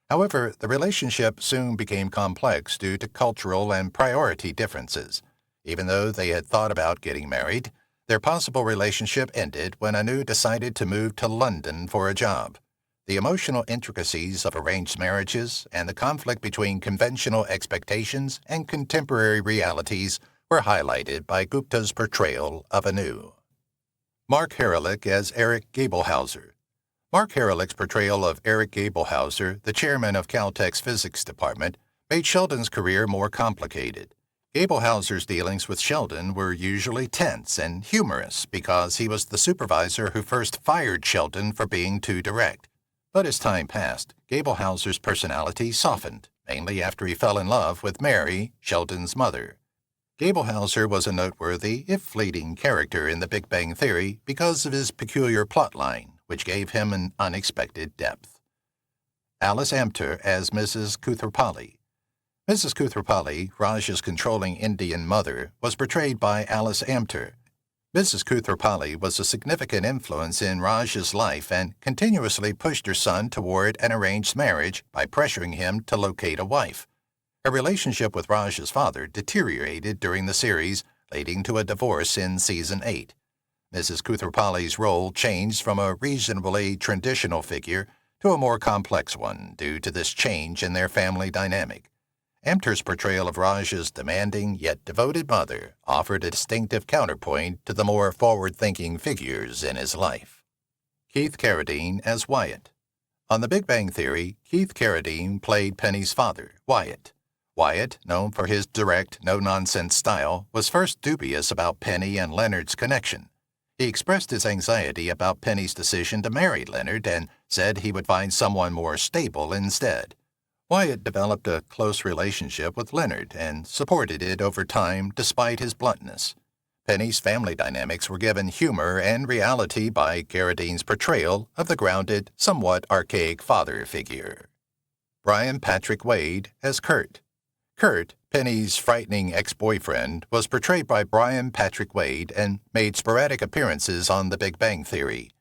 However, the relationship soon became complex due to cultural and priority differences. Even though they had thought about getting married, their possible relationship ended when Anu decided to move to London for a job. The emotional intricacies of arranged marriages and the conflict between conventional expectations and contemporary realities were highlighted by Gupta's portrayal of Anu. Mark Herelick as Eric Gablehauser. Mark Herelick's portrayal of Eric Gablehauser, the chairman of Caltech's physics department, made Sheldon's career more complicated. Gablehauser's dealings with Sheldon were usually tense and humorous because he was the supervisor who first fired Sheldon for being too direct. But as time passed, Gablehauser's personality softened, mainly after he fell in love with Mary, Sheldon's mother. Gablehauser was a noteworthy, if fleeting, character in The Big Bang Theory because of his peculiar plotline, which gave him an unexpected depth. Alice Amter as Mrs. Koothrappali. Mrs. Koothrappali, Raj's controlling Indian mother, was portrayed by Alice Amter. Mrs. Koothrappali was a significant influence in Raj's life and continuously pushed her son toward an arranged marriage by pressuring him to locate a wife. Her relationship with Raj's father deteriorated during the series, leading to a divorce in Season 8. Mrs. Koothrappali's role changed from a reasonably traditional figure to a more complex one due to this change in their family dynamic. Amter's portrayal of Raj's demanding yet devoted mother offered a distinctive counterpoint to the more forward-thinking figures in his life. Keith Carradine as Wyatt. On The Big Bang Theory, Keith Carradine played Penny's father, Wyatt. Wyatt, known for his direct, no-nonsense style, was first dubious about Penny and Leonard's connection. He expressed his anxiety about Penny's decision to marry Leonard and said he would find someone more stable instead. Wyatt developed a close relationship with Leonard and supported it over time despite his bluntness. Penny's family dynamics were given humor and reality by Carradine's portrayal of the grounded, somewhat archaic father figure. Brian Patrick Wade as Kurt. Kurt, Penny's frightening ex-boyfriend, was portrayed by Brian Patrick Wade and made sporadic appearances on The Big Bang Theory.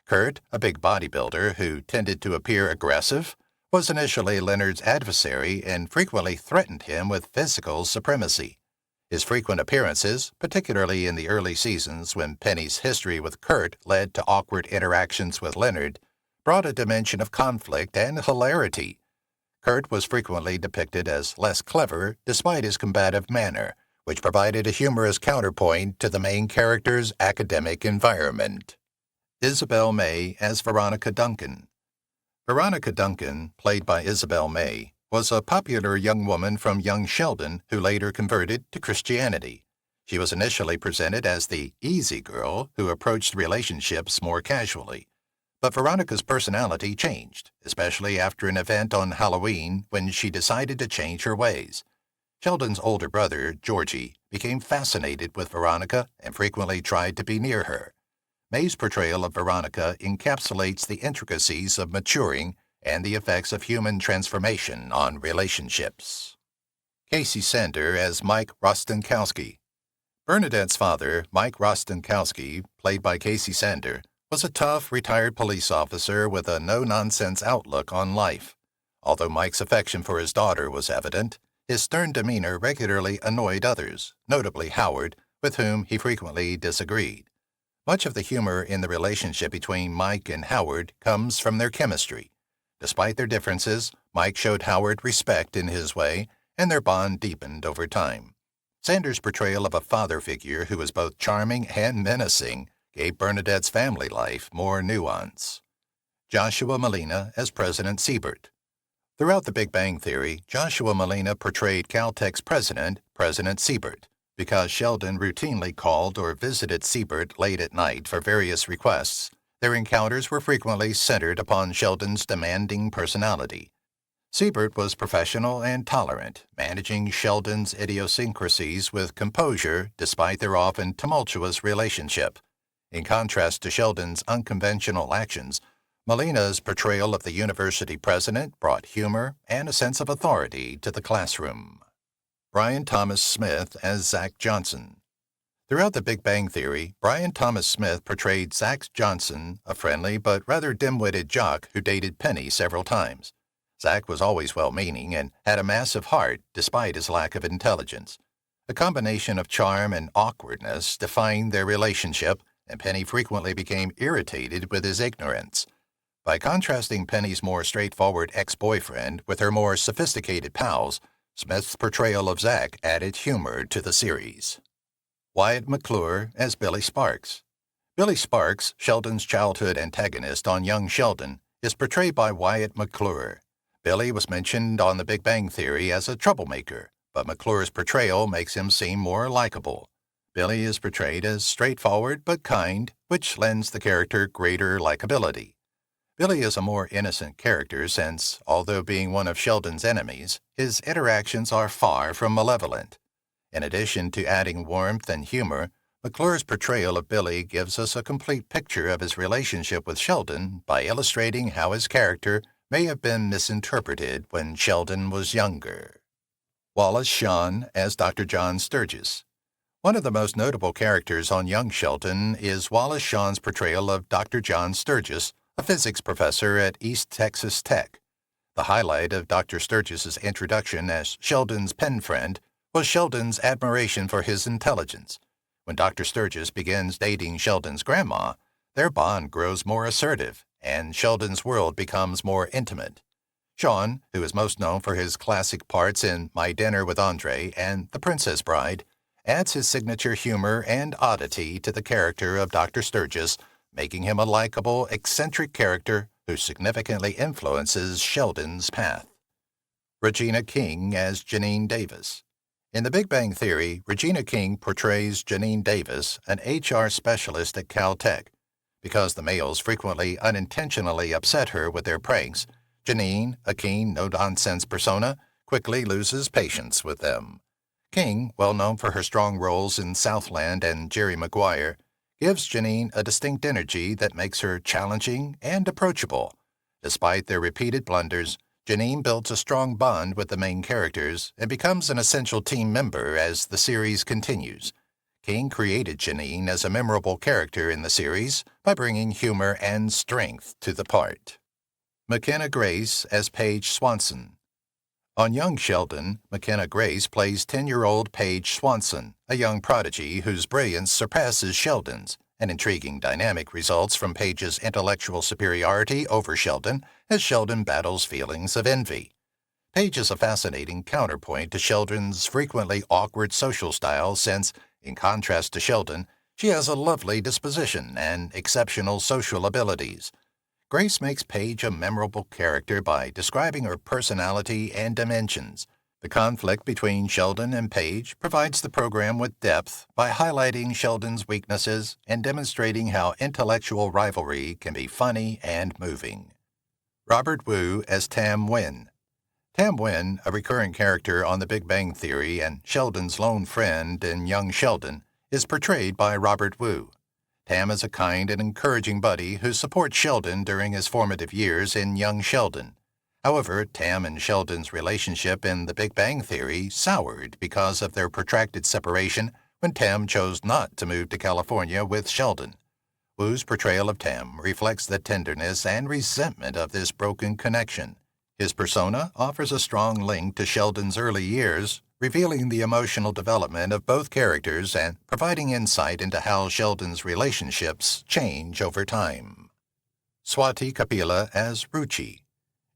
Kurt, a big bodybuilder who tended to appear aggressive, was initially Leonard's adversary and frequently threatened him with physical supremacy. His frequent appearances, particularly in the early seasons when Penny's history with Kurt led to awkward interactions with Leonard, brought a dimension of conflict and hilarity. Kurt was frequently depicted as less clever despite his combative manner, which provided a humorous counterpoint to the main character's academic environment. Isabel May as Veronica Duncan. Veronica Duncan, played by Isabel May, was a popular young woman from young Sheldon who later converted to Christianity. She was initially presented as the easy girl who approached relationships more casually. But Veronica's personality changed, especially after an event on Halloween when she decided to change her ways. Sheldon's older brother, Georgie, became fascinated with Veronica and frequently tried to be near her. May's portrayal of Veronica encapsulates the intricacies of maturing and the effects of human transformation on relationships. Casey Sander as Mike Rostenkowski. Bernadette's father, Mike Rostenkowski, played by Casey Sander, was a tough, retired police officer with a no-nonsense outlook on life. Although Mike's affection for his daughter was evident, his stern demeanor regularly annoyed others, notably Howard, with whom he frequently disagreed. Much of the humor in the relationship between Mike and Howard comes from their chemistry. Despite their differences, Mike showed Howard respect in his way, and their bond deepened over time. Sanders' portrayal of a father figure who was both charming and menacing gave Bernadette's family life more nuance. Joshua Malina as President Siebert. Throughout The Big Bang Theory, Joshua Malina portrayed Caltech's president, President Siebert. Because Sheldon routinely called or visited Siebert late at night for various requests, their encounters were frequently centered upon Sheldon's demanding personality. Siebert was professional and tolerant, managing Sheldon's idiosyncrasies with composure despite their often tumultuous relationship. In contrast to Sheldon's unconventional actions, Malina's portrayal of the university president brought humor and a sense of authority to the classroom. Brian Thomas Smith as Zack Johnson. Throughout The Big Bang Theory, Brian Thomas Smith portrayed Zack Johnson, a friendly but rather dim-witted jock who dated Penny several times. Zack was always well-meaning and had a massive heart despite his lack of intelligence. A combination of charm and awkwardness defined their relationship, and Penny frequently became irritated with his ignorance. By contrasting Penny's more straightforward ex-boyfriend with her more sophisticated pals, Smith's portrayal of Zack added humor to the series. Wyatt McClure as Billy Sparks. Billy Sparks, Sheldon's childhood antagonist on Young Sheldon, is portrayed by Wyatt McClure. Billy was mentioned on The Big Bang Theory as a troublemaker, but McClure's portrayal makes him seem more likable. Billy is portrayed as straightforward but kind, which lends the character greater likability. Billy is a more innocent character since, although being one of Sheldon's enemies, his interactions are far from malevolent. In addition to adding warmth and humor, McClure's portrayal of Billy gives us a complete picture of his relationship with Sheldon by illustrating how his character may have been misinterpreted when Sheldon was younger. Wallace Shawn as Dr. John Sturgis. One of the most notable characters on Young Sheldon is Wallace Shawn's portrayal of Dr. John Sturgis, a physics professor at East Texas Tech. The highlight of Dr. Sturgis's introduction as Sheldon's pen friend was Sheldon's admiration for his intelligence. When Dr. Sturgis begins dating Sheldon's grandma, their bond grows more assertive, and Sheldon's world becomes more intimate. Shawn, who is most known for his classic parts in My Dinner with Andre and The Princess Bride, adds his signature humor and oddity to the character of Dr. Sturgis, making him a likable, eccentric character who significantly influences Sheldon's path. Regina King as Janine Davis. In The Big Bang Theory, Regina King portrays Janine Davis, an HR specialist at Caltech. Because the males frequently unintentionally upset her with their pranks, Janine, a keen, no-nonsense persona, quickly loses patience with them. King, well known for her strong roles in Southland and Jerry Maguire, gives Janine a distinct energy that makes her challenging and approachable. Despite their repeated blunders, Janine builds a strong bond with the main characters and becomes an essential team member as the series continues. King created Janine as a memorable character in the series by bringing humor and strength to the part. McKenna Grace as Paige Swanson. On Young Sheldon, McKenna Grace plays 10-year-old Paige Swanson, a young prodigy whose brilliance surpasses Sheldon's. An intriguing dynamic results from Paige's intellectual superiority over Sheldon as Sheldon battles feelings of envy. Paige is a fascinating counterpoint to Sheldon's frequently awkward social style since, in contrast to Sheldon, she has a lovely disposition and exceptional social abilities. Grace makes Paige a memorable character by describing her personality and dimensions. The conflict between Sheldon and Paige provides the program with depth by highlighting Sheldon's weaknesses and demonstrating how intellectual rivalry can be funny and moving. Robert Wu as Tam Nguyen. Tam Nguyen, a recurring character on The Big Bang Theory and Sheldon's lone friend in Young Sheldon, is portrayed by Robert Wu. Tam is a kind and encouraging buddy who supports Sheldon during his formative years in Young Sheldon. However, Tam and Sheldon's relationship in The Big Bang Theory soured because of their protracted separation when Tam chose not to move to California with Sheldon. Wu's portrayal of Tam reflects the tenderness and resentment of this broken connection. His persona offers a strong link to Sheldon's early years, revealing the emotional development of both characters and providing insight into how Sheldon's relationships change over time. Swati Kapila as Ruchi.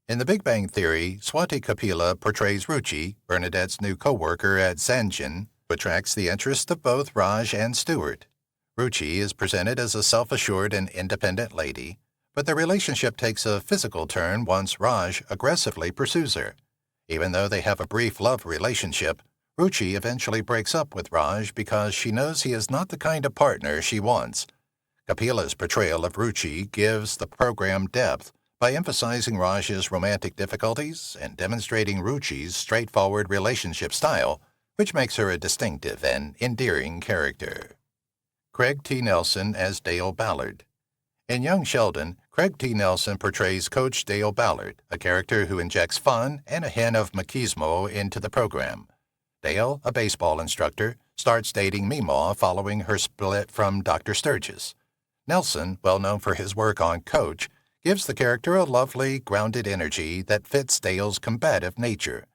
In The Big Bang Theory, Swati Kapila portrays Ruchi, Bernadette's new co-worker at Sanjin, who attracts the interest of both Raj and Stuart. Ruchi is presented as a self-assured and independent lady, but the relationship takes a physical turn once Raj aggressively pursues her. Even though they have a brief love relationship, Ruchi eventually breaks up with Raj because she knows he is not the kind of partner she wants. Kapila's portrayal of Ruchi gives the program depth by emphasizing Raj's romantic difficulties and demonstrating Ruchi's straightforward relationship style, which makes her a distinctive and endearing character. Craig T. Nelson as Dale Ballard. In Young Sheldon, Craig T. Nelson portrays Coach Dale Ballard, a character who injects fun and a hint of machismo into the program. Dale, a baseball instructor, starts dating Meemaw following her split from Dr. Sturgis. Nelson, well known for his work on Coach, gives the character a lovely, grounded energy that fits Dale's combative nature.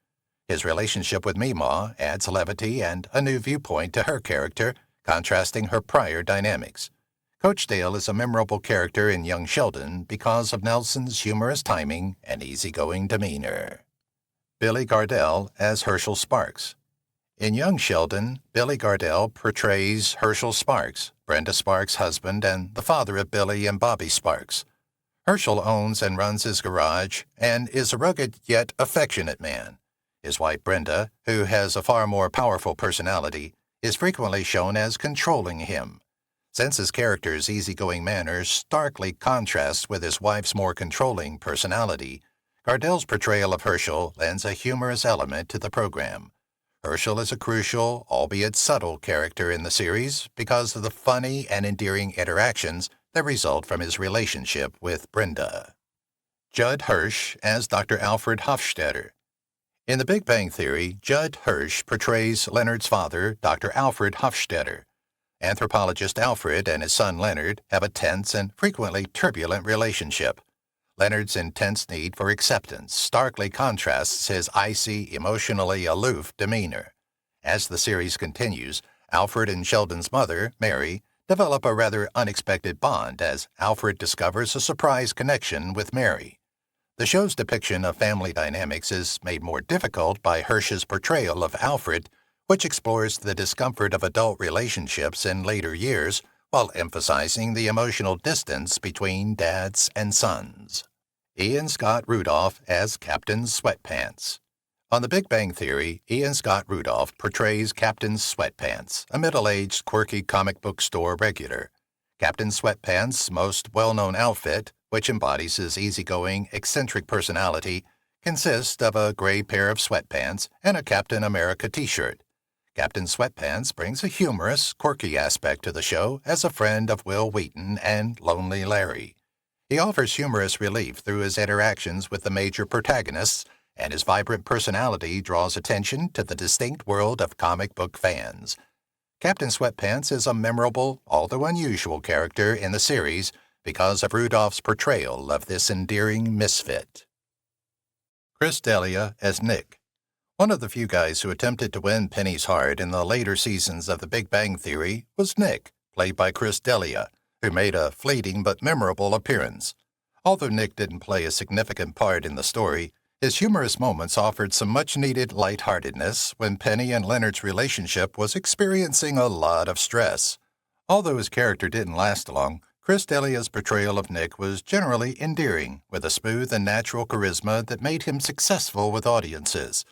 His relationship with Meemaw adds levity and a new viewpoint to her character, contrasting her prior dynamics. Coach Dale is a memorable character in Young Sheldon because of Nelson's humorous timing and easygoing demeanor. Billy Gardell as Herschel Sparks. In Young Sheldon, Billy Gardell portrays Herschel Sparks, Brenda Sparks' husband and the father of Billy and Bobby Sparks. Herschel owns and runs his garage and is a rugged yet affectionate man. His wife Brenda, who has a far more powerful personality, is frequently shown as controlling him. Since his character's easygoing manner starkly contrasts with his wife's more controlling personality, Gardell's portrayal of Herschel lends a humorous element to the program. Herschel is a crucial, albeit subtle, character in the series because of the funny and endearing interactions that result from his relationship with Brenda. Judd Hirsch as Dr. Alfred Hofstadter. In The Big Bang Theory, Judd Hirsch portrays Leonard's father, Dr. Alfred Hofstadter. Anthropologist Alfred and his son Leonard have a tense and frequently turbulent relationship. Leonard's intense need for acceptance starkly contrasts his icy, emotionally aloof demeanor. As the series continues, Alfred and Sheldon's mother, Mary, develop a rather unexpected bond as Alfred discovers a surprise connection with Mary. The show's depiction of family dynamics is made more difficult by Hirsch's portrayal of Alfred, which explores the discomfort of adult relationships in later years while emphasizing the emotional distance between dads and sons. Ian Scott Rudolph as Captain Sweatpants. On The Big Bang Theory, Ian Scott Rudolph portrays Captain Sweatpants, a middle-aged, quirky comic book store regular. Captain Sweatpants' most well-known outfit, which embodies his easygoing, eccentric personality, consists of a gray pair of sweatpants and a Captain America t-shirt. Captain Sweatpants brings a humorous, quirky aspect to the show as a friend of Wil Wheaton and Lonely Larry. He offers humorous relief through his interactions with the major protagonists, and his vibrant personality draws attention to the distinct world of comic book fans. Captain Sweatpants is a memorable, although unusual character in the series because of Rudolph's portrayal of this endearing misfit. Chris D'Elia as Nick. One of the few guys who attempted to win Penny's heart in the later seasons of The Big Bang Theory was Nick, played by Chris D'Elia, who made a fleeting but memorable appearance. Although Nick didn't play a significant part in the story, his humorous moments offered some much-needed lightheartedness when Penny and Leonard's relationship was experiencing a lot of stress. Although his character didn't last long, Chris D'Elia's portrayal of Nick was generally endearing, with a smooth and natural charisma that made him successful with audiences.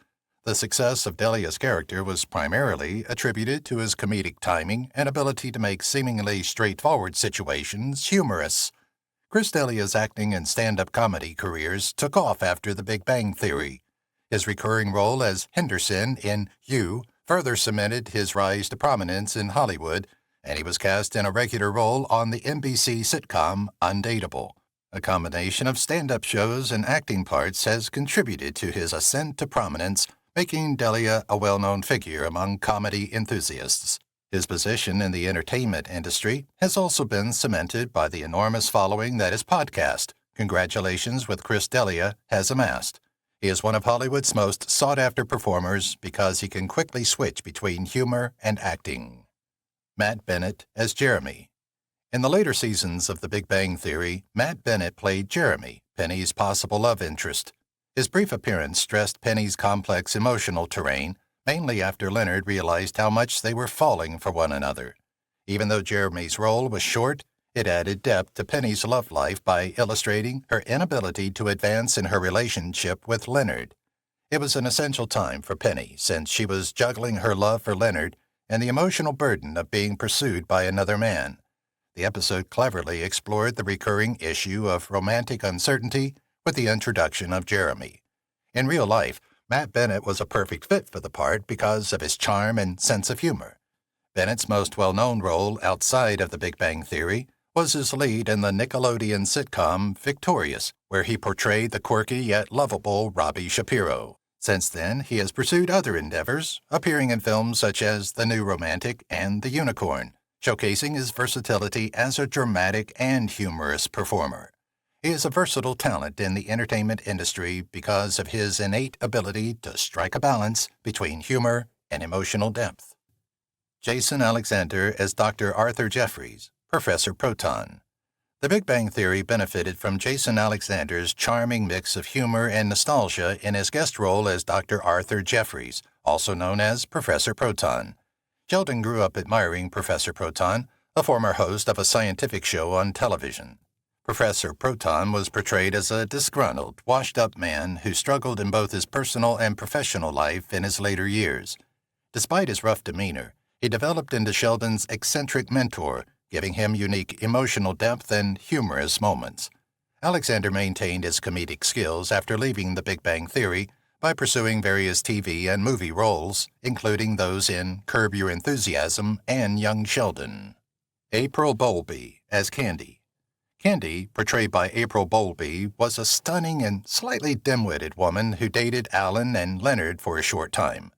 The success of D'Elia's character was primarily attributed to his comedic timing and ability to make seemingly straightforward situations humorous. Chris D'Elia's acting and stand-up comedy careers took off after The Big Bang Theory. His recurring role as Henderson in You further cemented his rise to prominence in Hollywood, and he was cast in a regular role on the NBC sitcom Undateable. A combination of stand-up shows and acting parts has contributed to his ascent to prominence, making D'Elia a well-known figure among comedy enthusiasts. His position in the entertainment industry has also been cemented by the enormous following that his podcast, Congratulations with Chris D'Elia, has amassed. He is one of Hollywood's most sought-after performers because he can quickly switch between humor and acting. Matt Bennett as Jeremy. In the later seasons of The Big Bang Theory, Matt Bennett played Jeremy, Penny's possible love interest. His brief appearance stressed Penny's complex emotional terrain, mainly after Leonard realized how much they were falling for one another. Even though Jeremy's role was short, it added depth to Penny's love life by illustrating her inability to advance in her relationship with Leonard. It was an essential time for Penny, since she was juggling her love for Leonard and the emotional burden of being pursued by another man. The episode cleverly explored the recurring issue of romantic uncertainty with the introduction of Jeremy. In real life, Matt Bennett was a perfect fit for the part because of his charm and sense of humor. Bennett's most well-known role outside of The Big Bang Theory was his lead in the Nickelodeon sitcom Victorious, where he portrayed the quirky yet lovable Robbie Shapiro. Since then, he has pursued other endeavors, appearing in films such as The New Romantic and The Unicorn, showcasing his versatility as a dramatic and humorous performer. He is a versatile talent in the entertainment industry because of his innate ability to strike a balance between humor and emotional depth. Jason Alexander as Dr. Arthur Jeffries, Professor Proton. The Big Bang Theory benefited from Jason Alexander's charming mix of humor and nostalgia in his guest role as Dr. Arthur Jeffries, also known as Professor Proton. Sheldon grew up admiring Professor Proton, a former host of a scientific show on television. Professor Proton was portrayed as a disgruntled, washed-up man who struggled in both his personal and professional life in his later years. Despite his rough demeanor, he developed into Sheldon's eccentric mentor, giving him unique emotional depth and humorous moments. Alexander maintained his comedic skills after leaving The Big Bang Theory by pursuing various TV and movie roles, including those in Curb Your Enthusiasm and Young Sheldon. April Bowlby as Candy. Candy, portrayed by April Bowlby, was a stunning and slightly dim-witted woman who dated Alan and Leonard for a short time.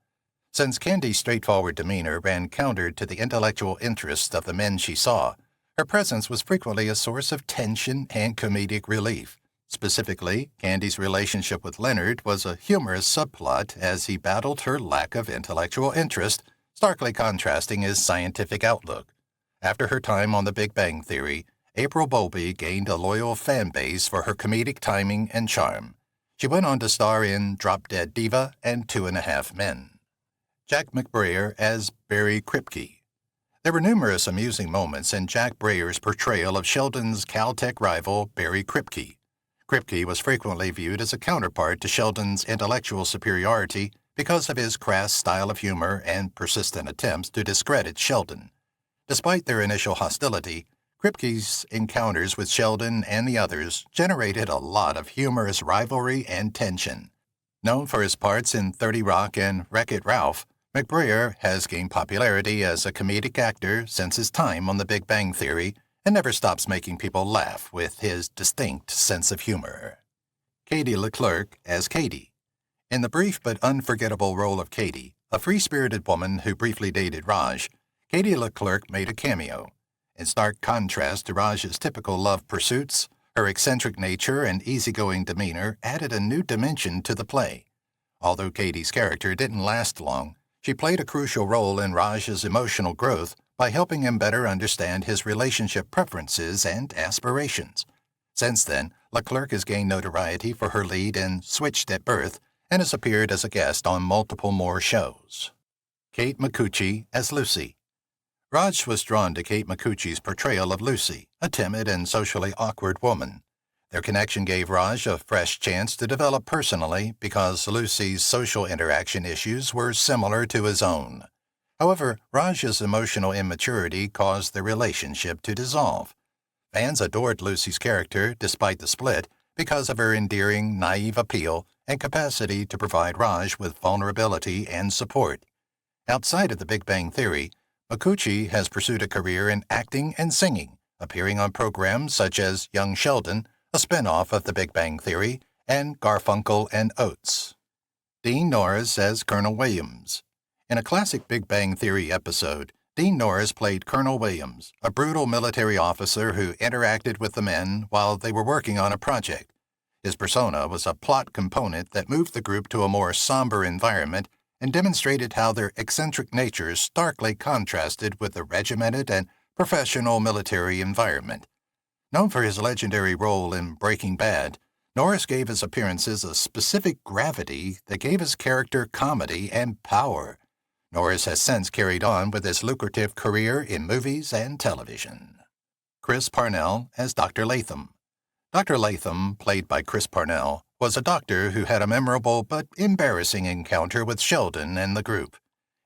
Since Candy's straightforward demeanor ran counter to the intellectual interests of the men she saw, her presence was frequently a source of tension and comedic relief. Specifically, Candy's relationship with Leonard was a humorous subplot as he battled her lack of intellectual interest, starkly contrasting his scientific outlook. After her time on The Big Bang Theory, April Bowlby gained a loyal fan base for her comedic timing and charm. She went on to star in Drop Dead Diva and 2.5 Men. Jack McBrayer as Barry Kripke. There were numerous amusing moments in Jack Brayer's portrayal of Sheldon's Caltech rival, Barry Kripke. Kripke was frequently viewed as a counterpart to Sheldon's intellectual superiority because of his crass style of humor and persistent attempts to discredit Sheldon. Despite their initial hostility, Kripke's encounters with Sheldon and the others generated a lot of humorous rivalry and tension. Known for his parts in 30 Rock and Wreck-It Ralph, McBrayer has gained popularity as a comedic actor since his time on The Big Bang Theory and never stops making people laugh with his distinct sense of humor. Katie Leclerc as Katie. In the brief but unforgettable role of Katie, a free-spirited woman who briefly dated Raj, Katie Leclerc made a cameo. In stark contrast to Raj's typical love pursuits, her eccentric nature and easygoing demeanor added a new dimension to the play. Although Katie's character didn't last long, she played a crucial role in Raj's emotional growth by helping him better understand his relationship preferences and aspirations. Since then, Leclerc has gained notoriety for her lead in Switched at Birth and has appeared as a guest on multiple more shows. Kate Micucci as Lucy. Raj was drawn to Kate Micucci's portrayal of Lucy, a timid and socially awkward woman. Their connection gave Raj a fresh chance to develop personally because Lucy's social interaction issues were similar to his own. However, Raj's emotional immaturity caused the relationship to dissolve. Fans adored Lucy's character despite the split because of her endearing, naive appeal and capacity to provide Raj with vulnerability and support. Outside of The Big Bang Theory, Micucci has pursued a career in acting and singing, appearing on programs such as Young Sheldon, a spin-off of The Big Bang Theory, and Garfunkel and Oates. Dean Norris as Colonel Williams. In a classic Big Bang Theory episode, Dean Norris played Colonel Williams, a brutal military officer who interacted with the men while they were working on a project. His persona was a plot component that moved the group to a more somber environment and demonstrated how their eccentric natures starkly contrasted with the regimented and professional military environment. Known for his legendary role in Breaking Bad, Norris gave his appearances a specific gravity that gave his character comedy and power. Norris has since carried on with his lucrative career in movies and television. Chris Parnell as Dr. Latham. Dr. Latham, played by Chris Parnell, was a doctor who had a memorable but embarrassing encounter with Sheldon and the group.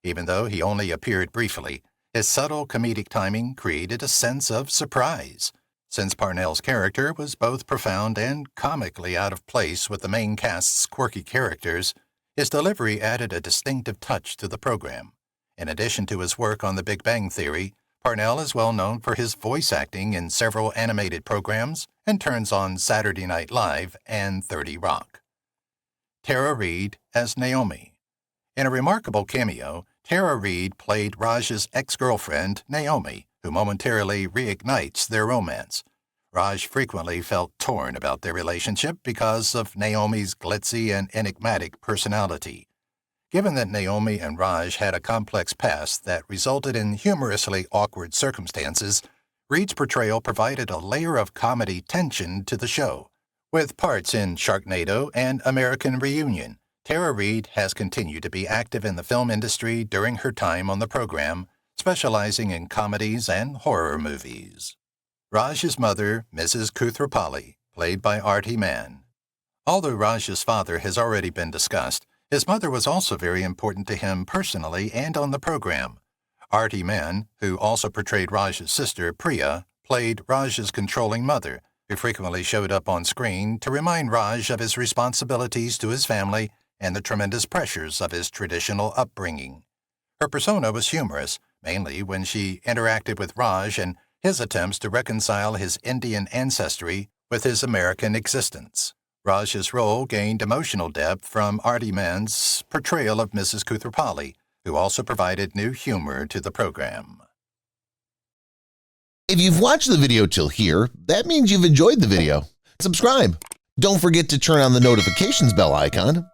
Even though he only appeared briefly, his subtle comedic timing created a sense of surprise. Since Parnell's character was both profound and comically out of place with the main cast's quirky characters, his delivery added a distinctive touch to the program. In addition to his work on The Big Bang Theory, Parnell is well known for his voice acting in several animated programs and turns on Saturday Night Live and 30 Rock. Tara Reid as Naomi. In a remarkable cameo, Tara Reid played Raj's ex-girlfriend, Naomi, who momentarily reignites their romance. Raj frequently felt torn about their relationship because of Naomi's glitzy and enigmatic personality. Given that Naomi and Raj had a complex past that resulted in humorously awkward circumstances, Reid's portrayal provided a layer of comedy tension to the show. With parts in Sharknado and American Reunion, Tara Reid has continued to be active in the film industry during her time on the program, specializing in comedies and horror movies. Raj's mother, Mrs. Koothrappali, played by Artie Mann. Although Raj's father has already been discussed, his mother was also very important to him personally and on the program. Artie Mann, who also portrayed Raj's sister, Priya, played Raj's controlling mother, who frequently showed up on screen to remind Raj of his responsibilities to his family and the tremendous pressures of his traditional upbringing. Her persona was humorous, mainly when she interacted with Raj and his attempts to reconcile his Indian ancestry with his American existence. Raj's role gained emotional depth from Artie Mann's portrayal of Mrs. Koothrappali, who also provided new humor to the program. If you've watched the video till here, that means you've enjoyed the video. Subscribe. Don't forget to turn on the notifications bell icon